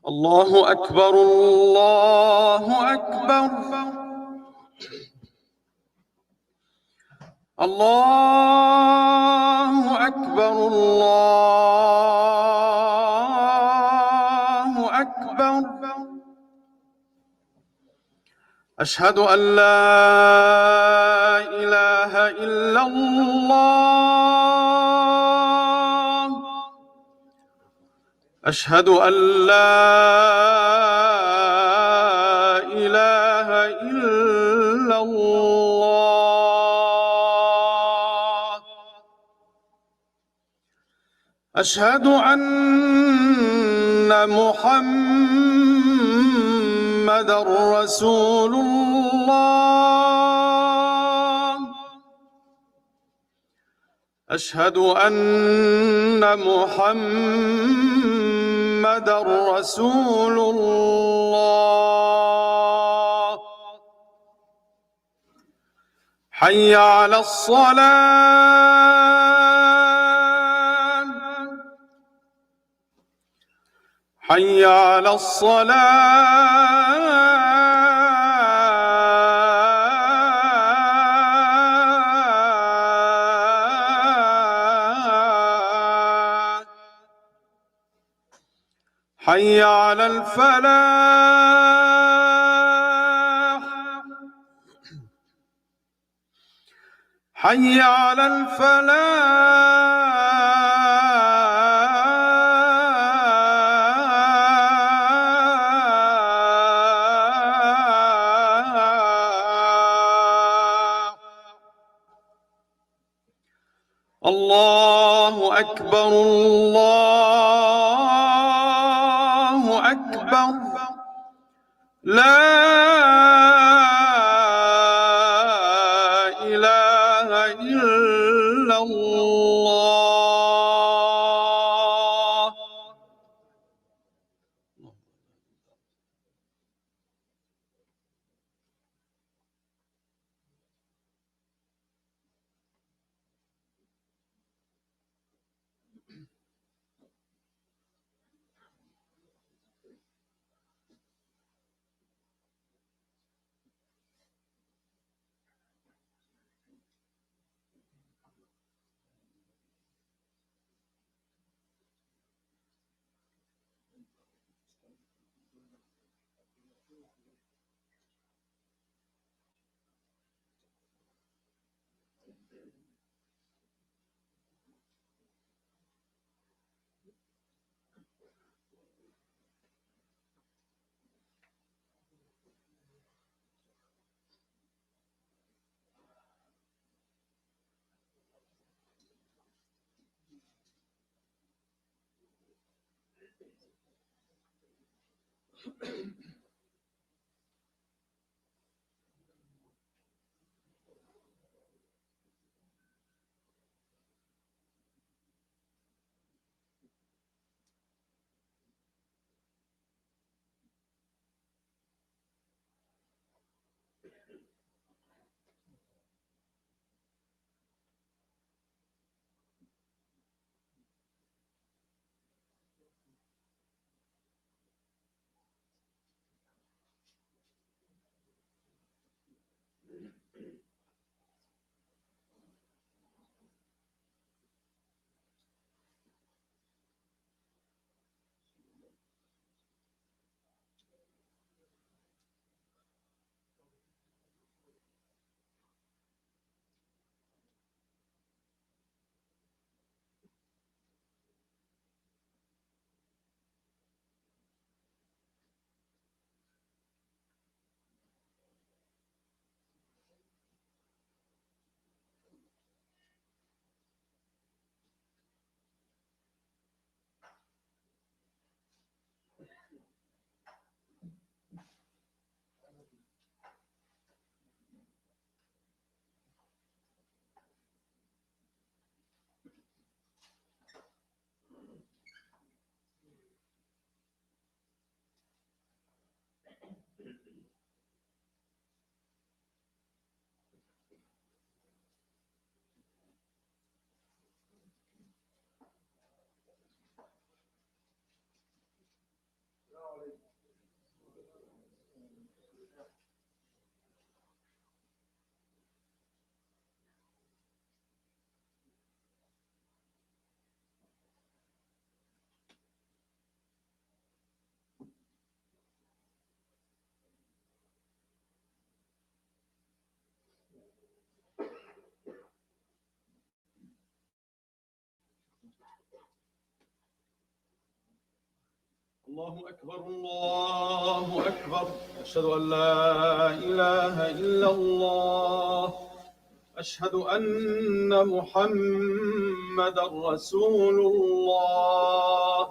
الله أكبر الله أكبر الله أكبر الله أكبر أشهد أن لا إله إلا الله أشهد أن لا إله إلا الله أشهد أن محمدًا رسول الله أشهد أن محمدًا رسول الله حي على الصلاة حي على الصلاة حي على الفلاح حي على الفلاح الله أكبر الله أكبر لا إله إلا الله الله أكبر الله أكبر أشهد أن لا إله إلا الله أشهد أن محمدا رسول الله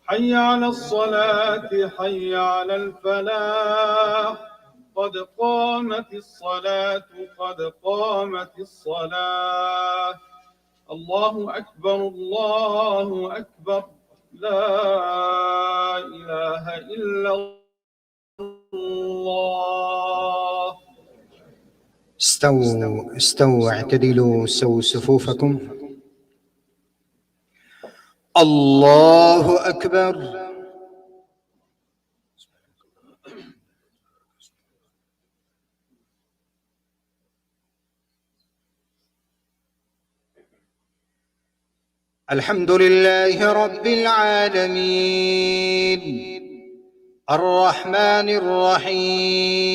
حي على الصلاة حي على الفلاح قد قامت الصلاة قد قامت الصلاة الله أكبر الله أكبر لا إله إلا الله
استووا اعتدلوا سووا صفوفكم. الله أكبر. الحمد لله رب العالمين الرحمن الرحيم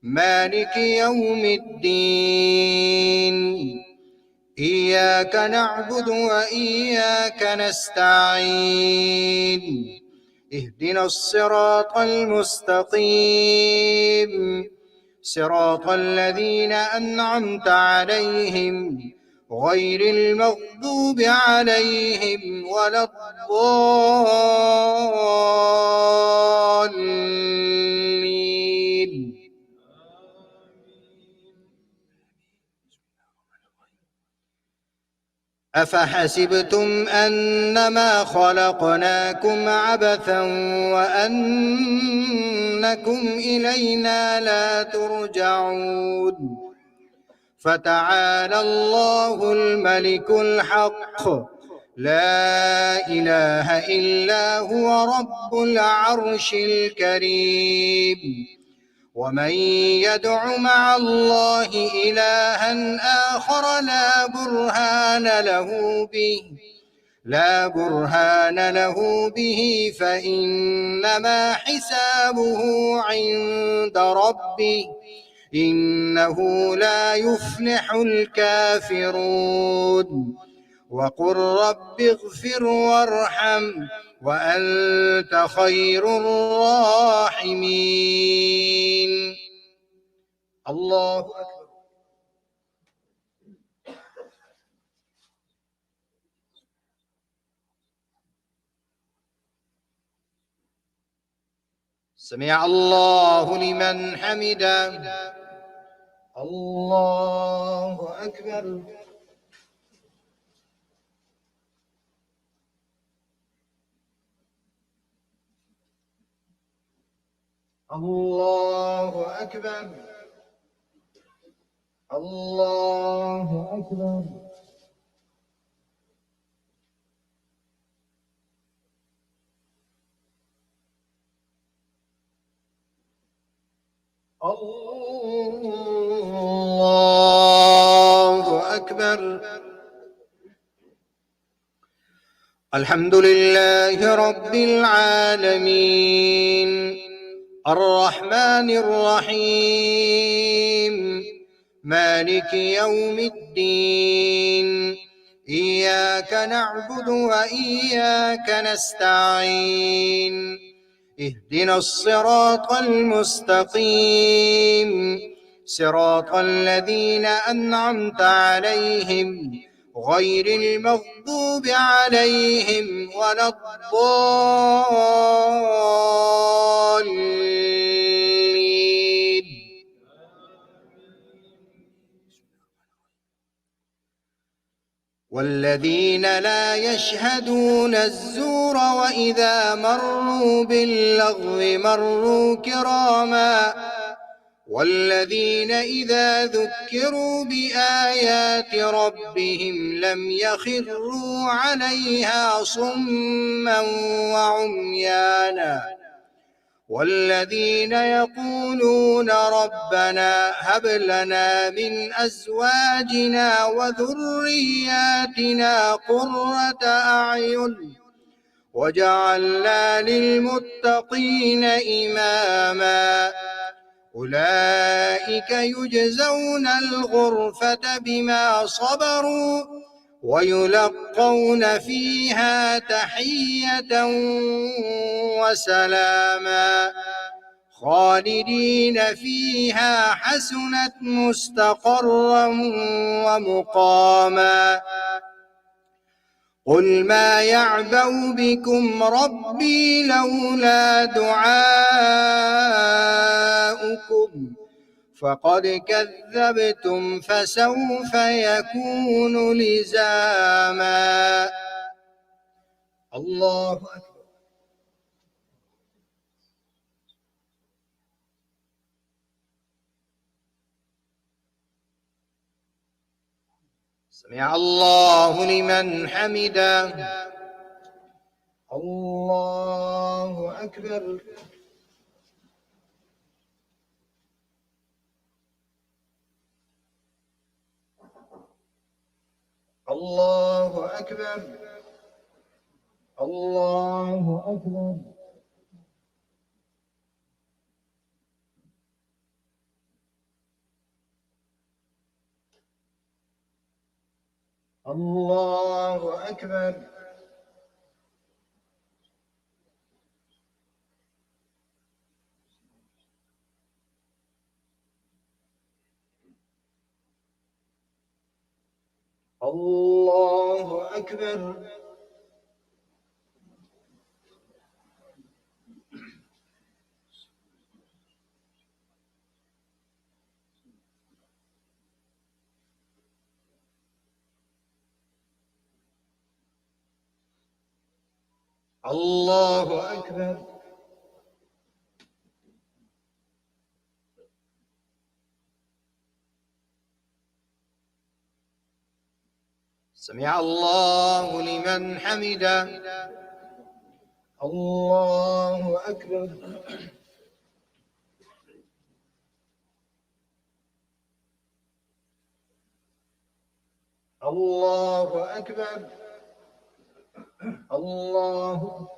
مالك يوم الدين إياك نعبد وإياك نستعين اهدنا الصراط المستقيم صراط الذين أنعمت عليهم غير المغضوب عليهم ولا الضالين. أفحسبتم أنما خلقناكم عبثا وأنكم إلينا لا ترجعون فتعالى الله الملك الحق لا إله إلا هو رب العرش الكريم. ومن يدع مع الله إلها آخر لا برهان له به فإنما حسابه عند ربه إنه لا يفلح الكافرون. وقل رب اغفر وارحم وأنت خير الراحمين. الله أكبر. سمع الله لمن حمده. الله أكبر. الله أكبر. الله أكبر. الله أكبر. الحمد لله رب العالمين الرحمن الرحيم مالك يوم الدين إياك نعبد وإياك نستعين اهدنا الصراط المستقيم صراط الذين أنعمت عليهم غير المغضوب عليهم ولا الضالين. والذين لا يشهدون الزور وإذا مروا باللغو مروا كراما والذين إذا ذكروا بآيات ربهم لم يخروا عليها صما وعميانا والذين يقولون ربنا هب لنا من أزواجنا وذرياتنا قرة أعين وجعلنا للمتقين إماما أولئك يجزون الغرفة بما صبروا ويلقون فيها تحية وسلاما خالدين فيها حسنت مستقرا ومقاما قل ما يعبأ بكم ربي لولا دعاؤكم فقد كذبتم فسوف يكون لزاما. الله أكبر. سمع الله لمن حمده. الله أكبر. الله أكبر. الله أكبر. الله أكبر. الله أكبر. الله أكبر. سمع الله لمن حمده. الله أكبر. الله أكبر. الله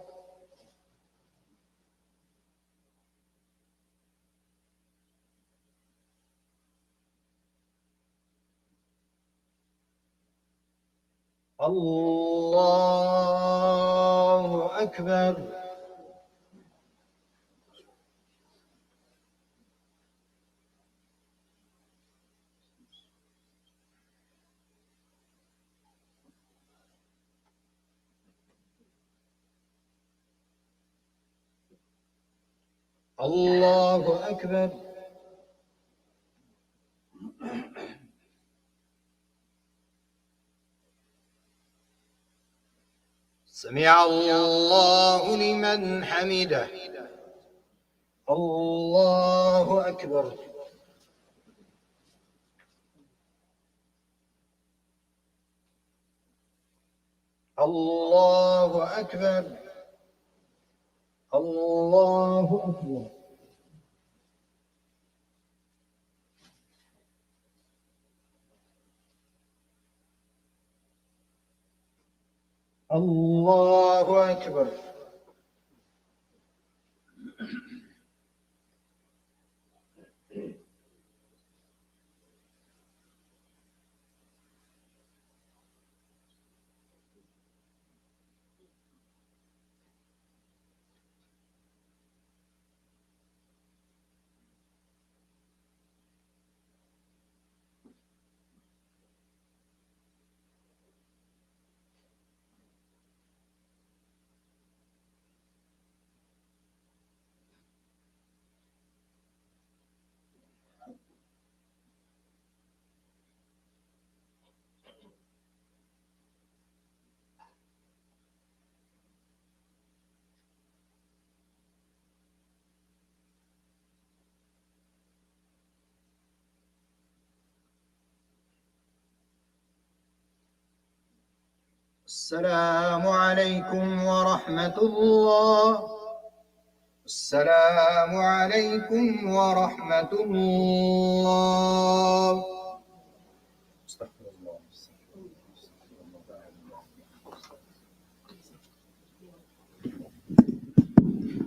الله أكبر. الله أكبر. سمع الله لمن حمده. الله أكبر. الله أكبر. الله أكبر. الله أكبر. السلام عليكم ورحمة الله. السلام عليكم ورحمة الله. استغفر الله.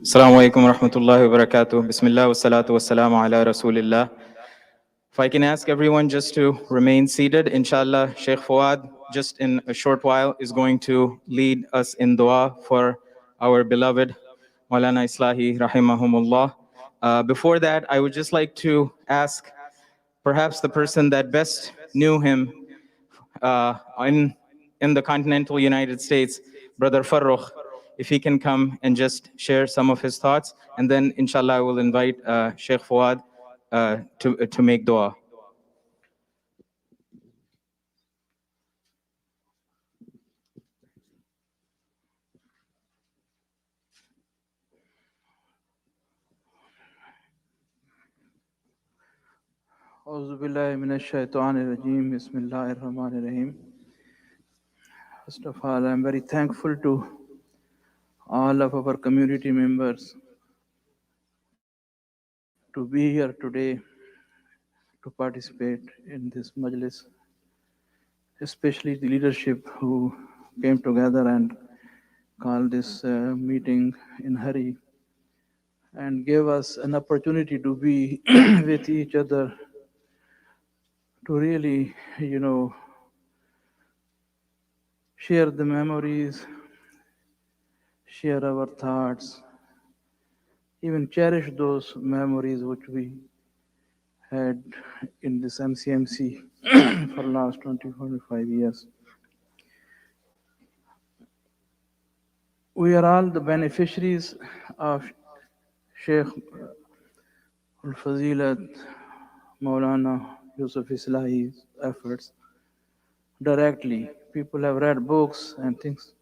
Assalamu alaikum wa rahmatullahi wa barakatuh. Bismillah wa salatu wa salamu ala Rasulillah. If I can ask everyone just to remain seated, inshallah, Shaykh Fuad, just in a short while, is going to lead us in dua for our beloved Maulana Islahi, rahimahumullah. Before that, I would just like to ask perhaps the person that best knew him uh, in the continental United States, Brother Farrukh, if he can come and just share some of his thoughts. And then, inshallah, I will invite Shaykh Fuad to make dua.
أعوذ بالله من الشيطان الرجيم بسم الله الرحمن الرحيم. First of all, I'm very thankful to all of our community members to be here today to participate in this majlis, especially the leadership who came together and called this meeting in hurry and gave us an opportunity to be with each other to really, share the memories, share our thoughts, even cherish those memories which we had in this MCMC for last 25 years. We are all the beneficiaries of Shaykh Al-Fazilat Maulana Yusuf Islahi's efforts directly. People have read books and things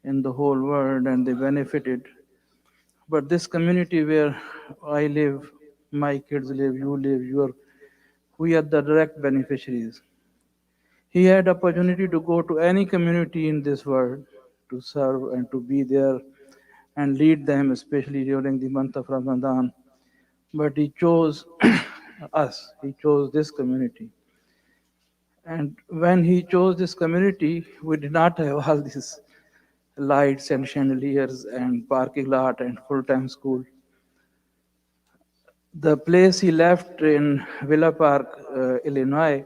in the whole world and they benefited. But this community where I live, my kids live, you live, we are the direct beneficiaries. He had opportunity to go to any community in this world to serve and to be there and lead them, especially during the month of Ramadan. But he chose us, he chose this community. And when he chose this community, we did not have all these lights and chandeliers and parking lot and full-time school. The place he left in Villa Park, Illinois,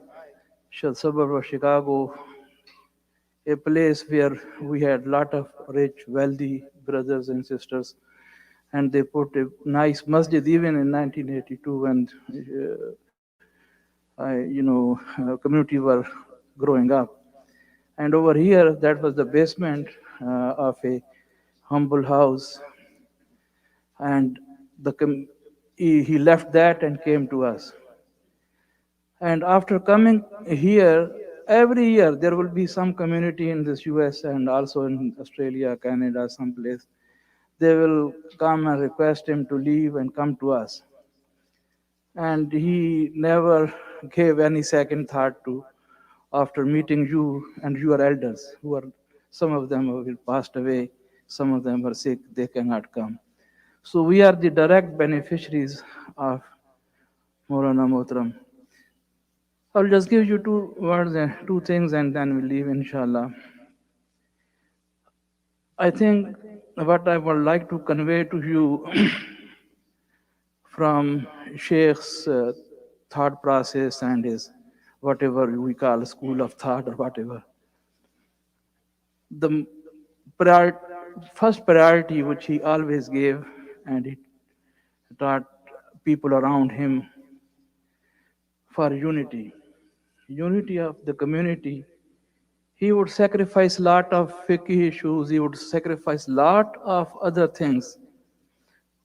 suburb of Chicago, a place where we had a lot of rich, wealthy brothers and sisters, and they put a nice masjid even in 1982 when community were growing up. And over here, that was the basement of a humble house, and he left that and came to us. And after coming here, every year there will be some community in this US and also in Australia, Canada, someplace. They will come and request him to leave and come to us. And he never gave any second thought to, after meeting you and your elders, who are, some of them have passed away, some of them are sick, they cannot come. So we are the direct beneficiaries of Maulana Mohtaram. I'll just give you two words and two things and then we'll leave, inshallah. I think what I would like to convey to you from Sheikh's thought process and his whatever we call school of thought or whatever. The first priority which he always gave, and he taught people around him, for unity of the community. He would sacrifice lot of fiqh issues, he would sacrifice lot of other things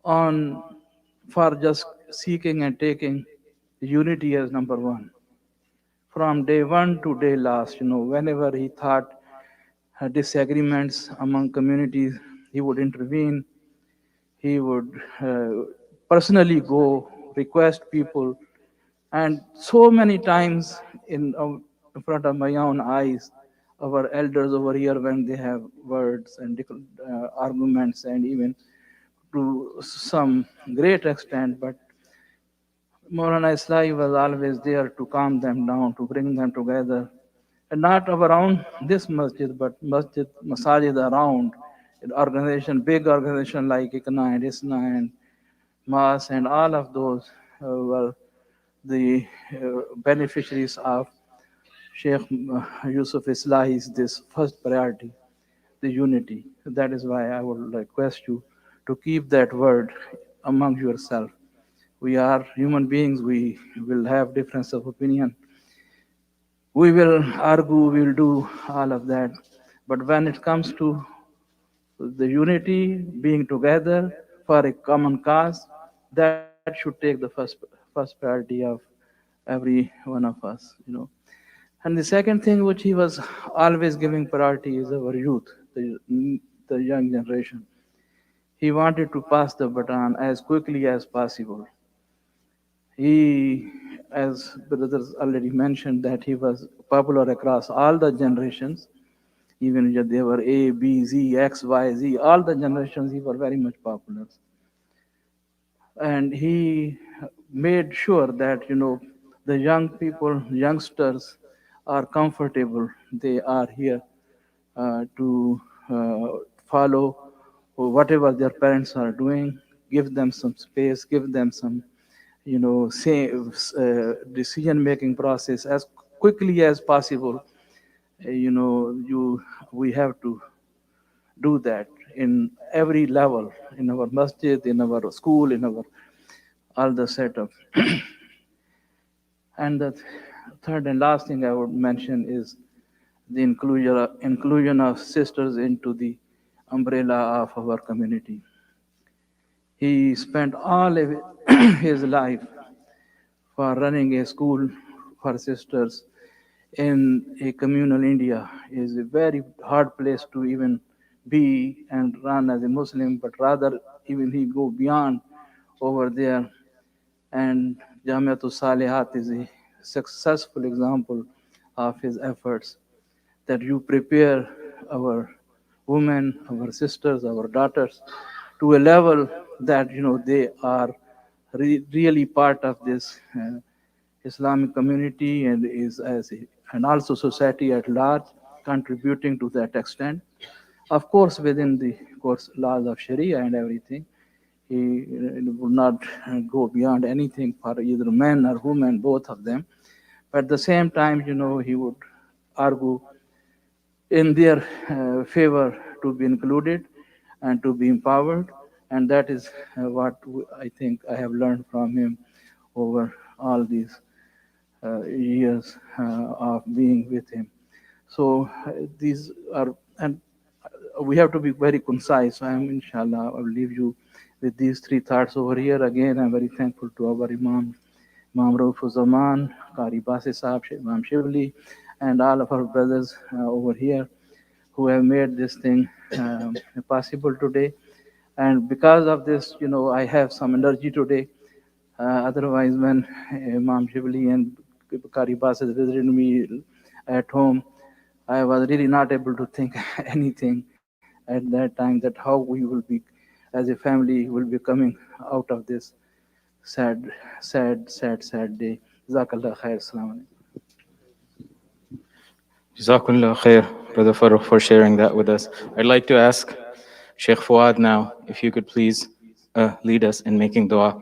for just seeking and taking unity as number one. From day one to day last, whenever he thought disagreements among communities, he would intervene. He would personally go request people, and so many times in front of my own eyes, our elders over here, when they have words and arguments, and even to some great extent, but Maulana Islahi was always there to calm them down, to bring them together, and not around this masjid, but masajid around, big organization like ICNA and ISNA and MAS and all of those were
the beneficiaries of Shaykh Yusuf Islahi is this first priority, the unity. That is why I would request you to keep that word among yourself. We are human beings, we will have difference of opinion. We will argue, we will do all of that. But when it comes to the unity, being together for a common cause, that should take the first priority of every one of us. And the second thing which he was always giving priority is our youth, the young generation. He wanted to pass the baton as quickly as possible. He, as brothers already mentioned, that he was popular across all the generations. Even if they were A, B, Z, X, Y, Z, all the generations, he were very much popular. And he made sure that, the young people, youngsters are comfortable. They are here to follow whatever their parents are doing, give them some space, give them some, decision-making process as quickly as possible. We have to do that in every level, in our masjid, in our school, in our all the setup. And the third and last thing I would mention is the inclusion of sisters into the umbrella of our community. He spent all of his life for running a school for sisters in a communal India. Is a very hard place to even be and run as a Muslim, but rather even he go beyond over there. And Jamiatul Salihat is a successful example of his efforts, that you prepare our women, our sisters, our daughters to a level that they are really part of this Islamic community and and also society at large, contributing to that extent. Of course, within the laws of Sharia and everything, he would not go beyond anything for either men or women, both of them. But at the same time, he would argue in their favor to be included and to be empowered. And that is what I think I have learned from him over all these years of being with him. So these are, and we have to be very concise. So inshallah, I will leave you with these three thoughts over here. Again, I'm very thankful to our Imam Rauf Zaman, Qari Basi Sahib, Imam Shibli, and all of our brothers over here who have made this thing possible today. And because of this, I have some energy today. Otherwise, when Imam Shibli and Qari Basi visited me at home, I was really not able to think anything at that time, that how we will be, as a family, will be coming out of this sad day. Jazakallah khair. Assalamu alaikum.
Jazakallah khair, Brother Farooq, for sharing that with us. I'd like to ask Shaykh Fuad now, if you could please lead us in making dua.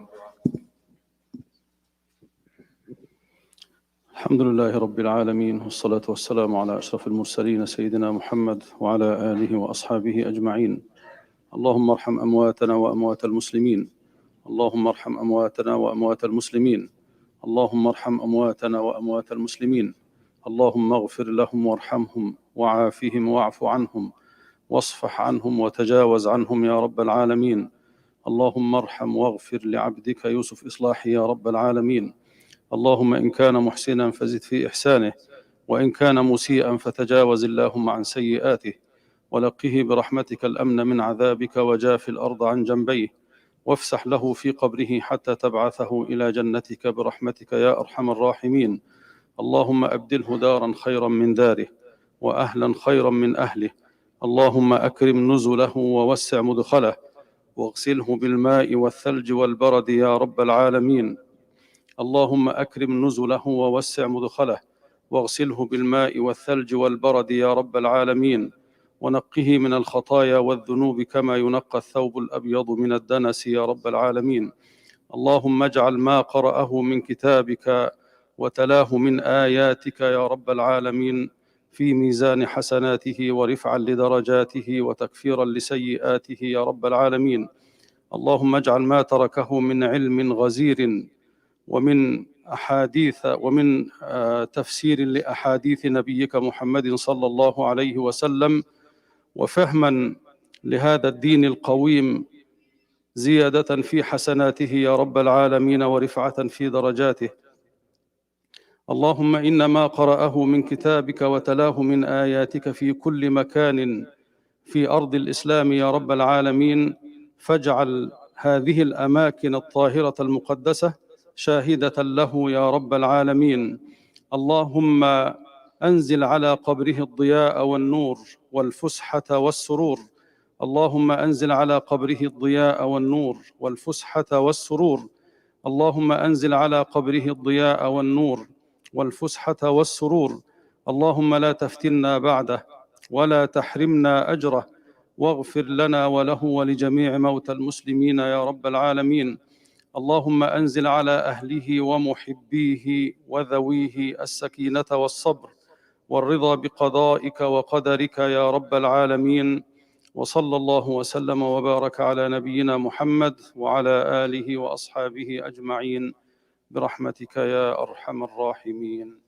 الحمد لله رب العالمين والصلاة والسلام على أشرف المرسلين سيدنا محمد وعلى آله وأصحابه أجمعين. اللهم ارحم أمواتنا وأموات المسلمين. اللهم ارحم أمواتنا وأموات المسلمين. اللهم ارحم أمواتنا وأموات المسلمين. اللهم اغفر لهم وارحمهم وعافهم واعف عنهم واصفح عنهم وتجاوز عنهم يا رب العالمين. اللهم ارحم واغفر لعبدك يوسف إصلاحي يا رب العالمين. اللهم إن كان محسنا فزد في إحسانه وإن كان مسيئا فتجاوز اللهم عن سيئاته ولقه برحمتك الأمن من عذابك وجاف الأرض عن جنبيه وافسح له في قبره حتى تبعثه إلى جنتك برحمتك يا أرحم الراحمين. اللهم أبدله دارا خيرا من داره وأهلا خيرا من أهله. اللهم أكرم نزله ووسع مدخله واغسله بالماء والثلج والبرد يا رب العالمين. اللهم أكرم نزله ووسع مدخله واغسله بالماء والثلج والبرد يا رب العالمين ونقه من الخطايا والذنوب كما ينقى الثوب الأبيض من الدنس يا رب العالمين.
اللهم اجعل ما قرأه من كتابك وتلاه من آياتك يا رب العالمين في ميزان حسناته ورفعا لدرجاته وتكفيرا لسيئاته يا رب العالمين. اللهم اجعل ما تركه من علم غزير ومن تفسير لأحاديث نبيك محمد صلى الله عليه وسلم وفهما لهذا الدين القويم زيادة في حسناته يا رب العالمين ورفعة في درجاته. اللهم إن ما قرأه من كتابك وتلاه من آياتك في كل مكان في أرض الإسلام يا رب العالمين فاجعل هذه الأماكن الطاهرة المقدسة شاهدة له يا رب العالمين. اللهم أنزل على قبره الضياء والنور والفسحة والسرور. اللهم أنزل على قبره الضياء والنور والفسحة والسرور. اللهم أنزل على قبره الضياء والنور والفسحة والسرور. اللهم لا تفتنا بعده ولا تحرمنا أجره واغفر لنا وله ولجميع موتى المسلمين يا رب العالمين. اللهم أنزل على أهله ومحبيه وذويه السكينة والصبر والرضا بقضائك وقدرك يا رب العالمين. وصلى الله وسلم وبارك على نبينا محمد وعلى آله وأصحابه أجمعين برحمتك يا أرحم الراحمين.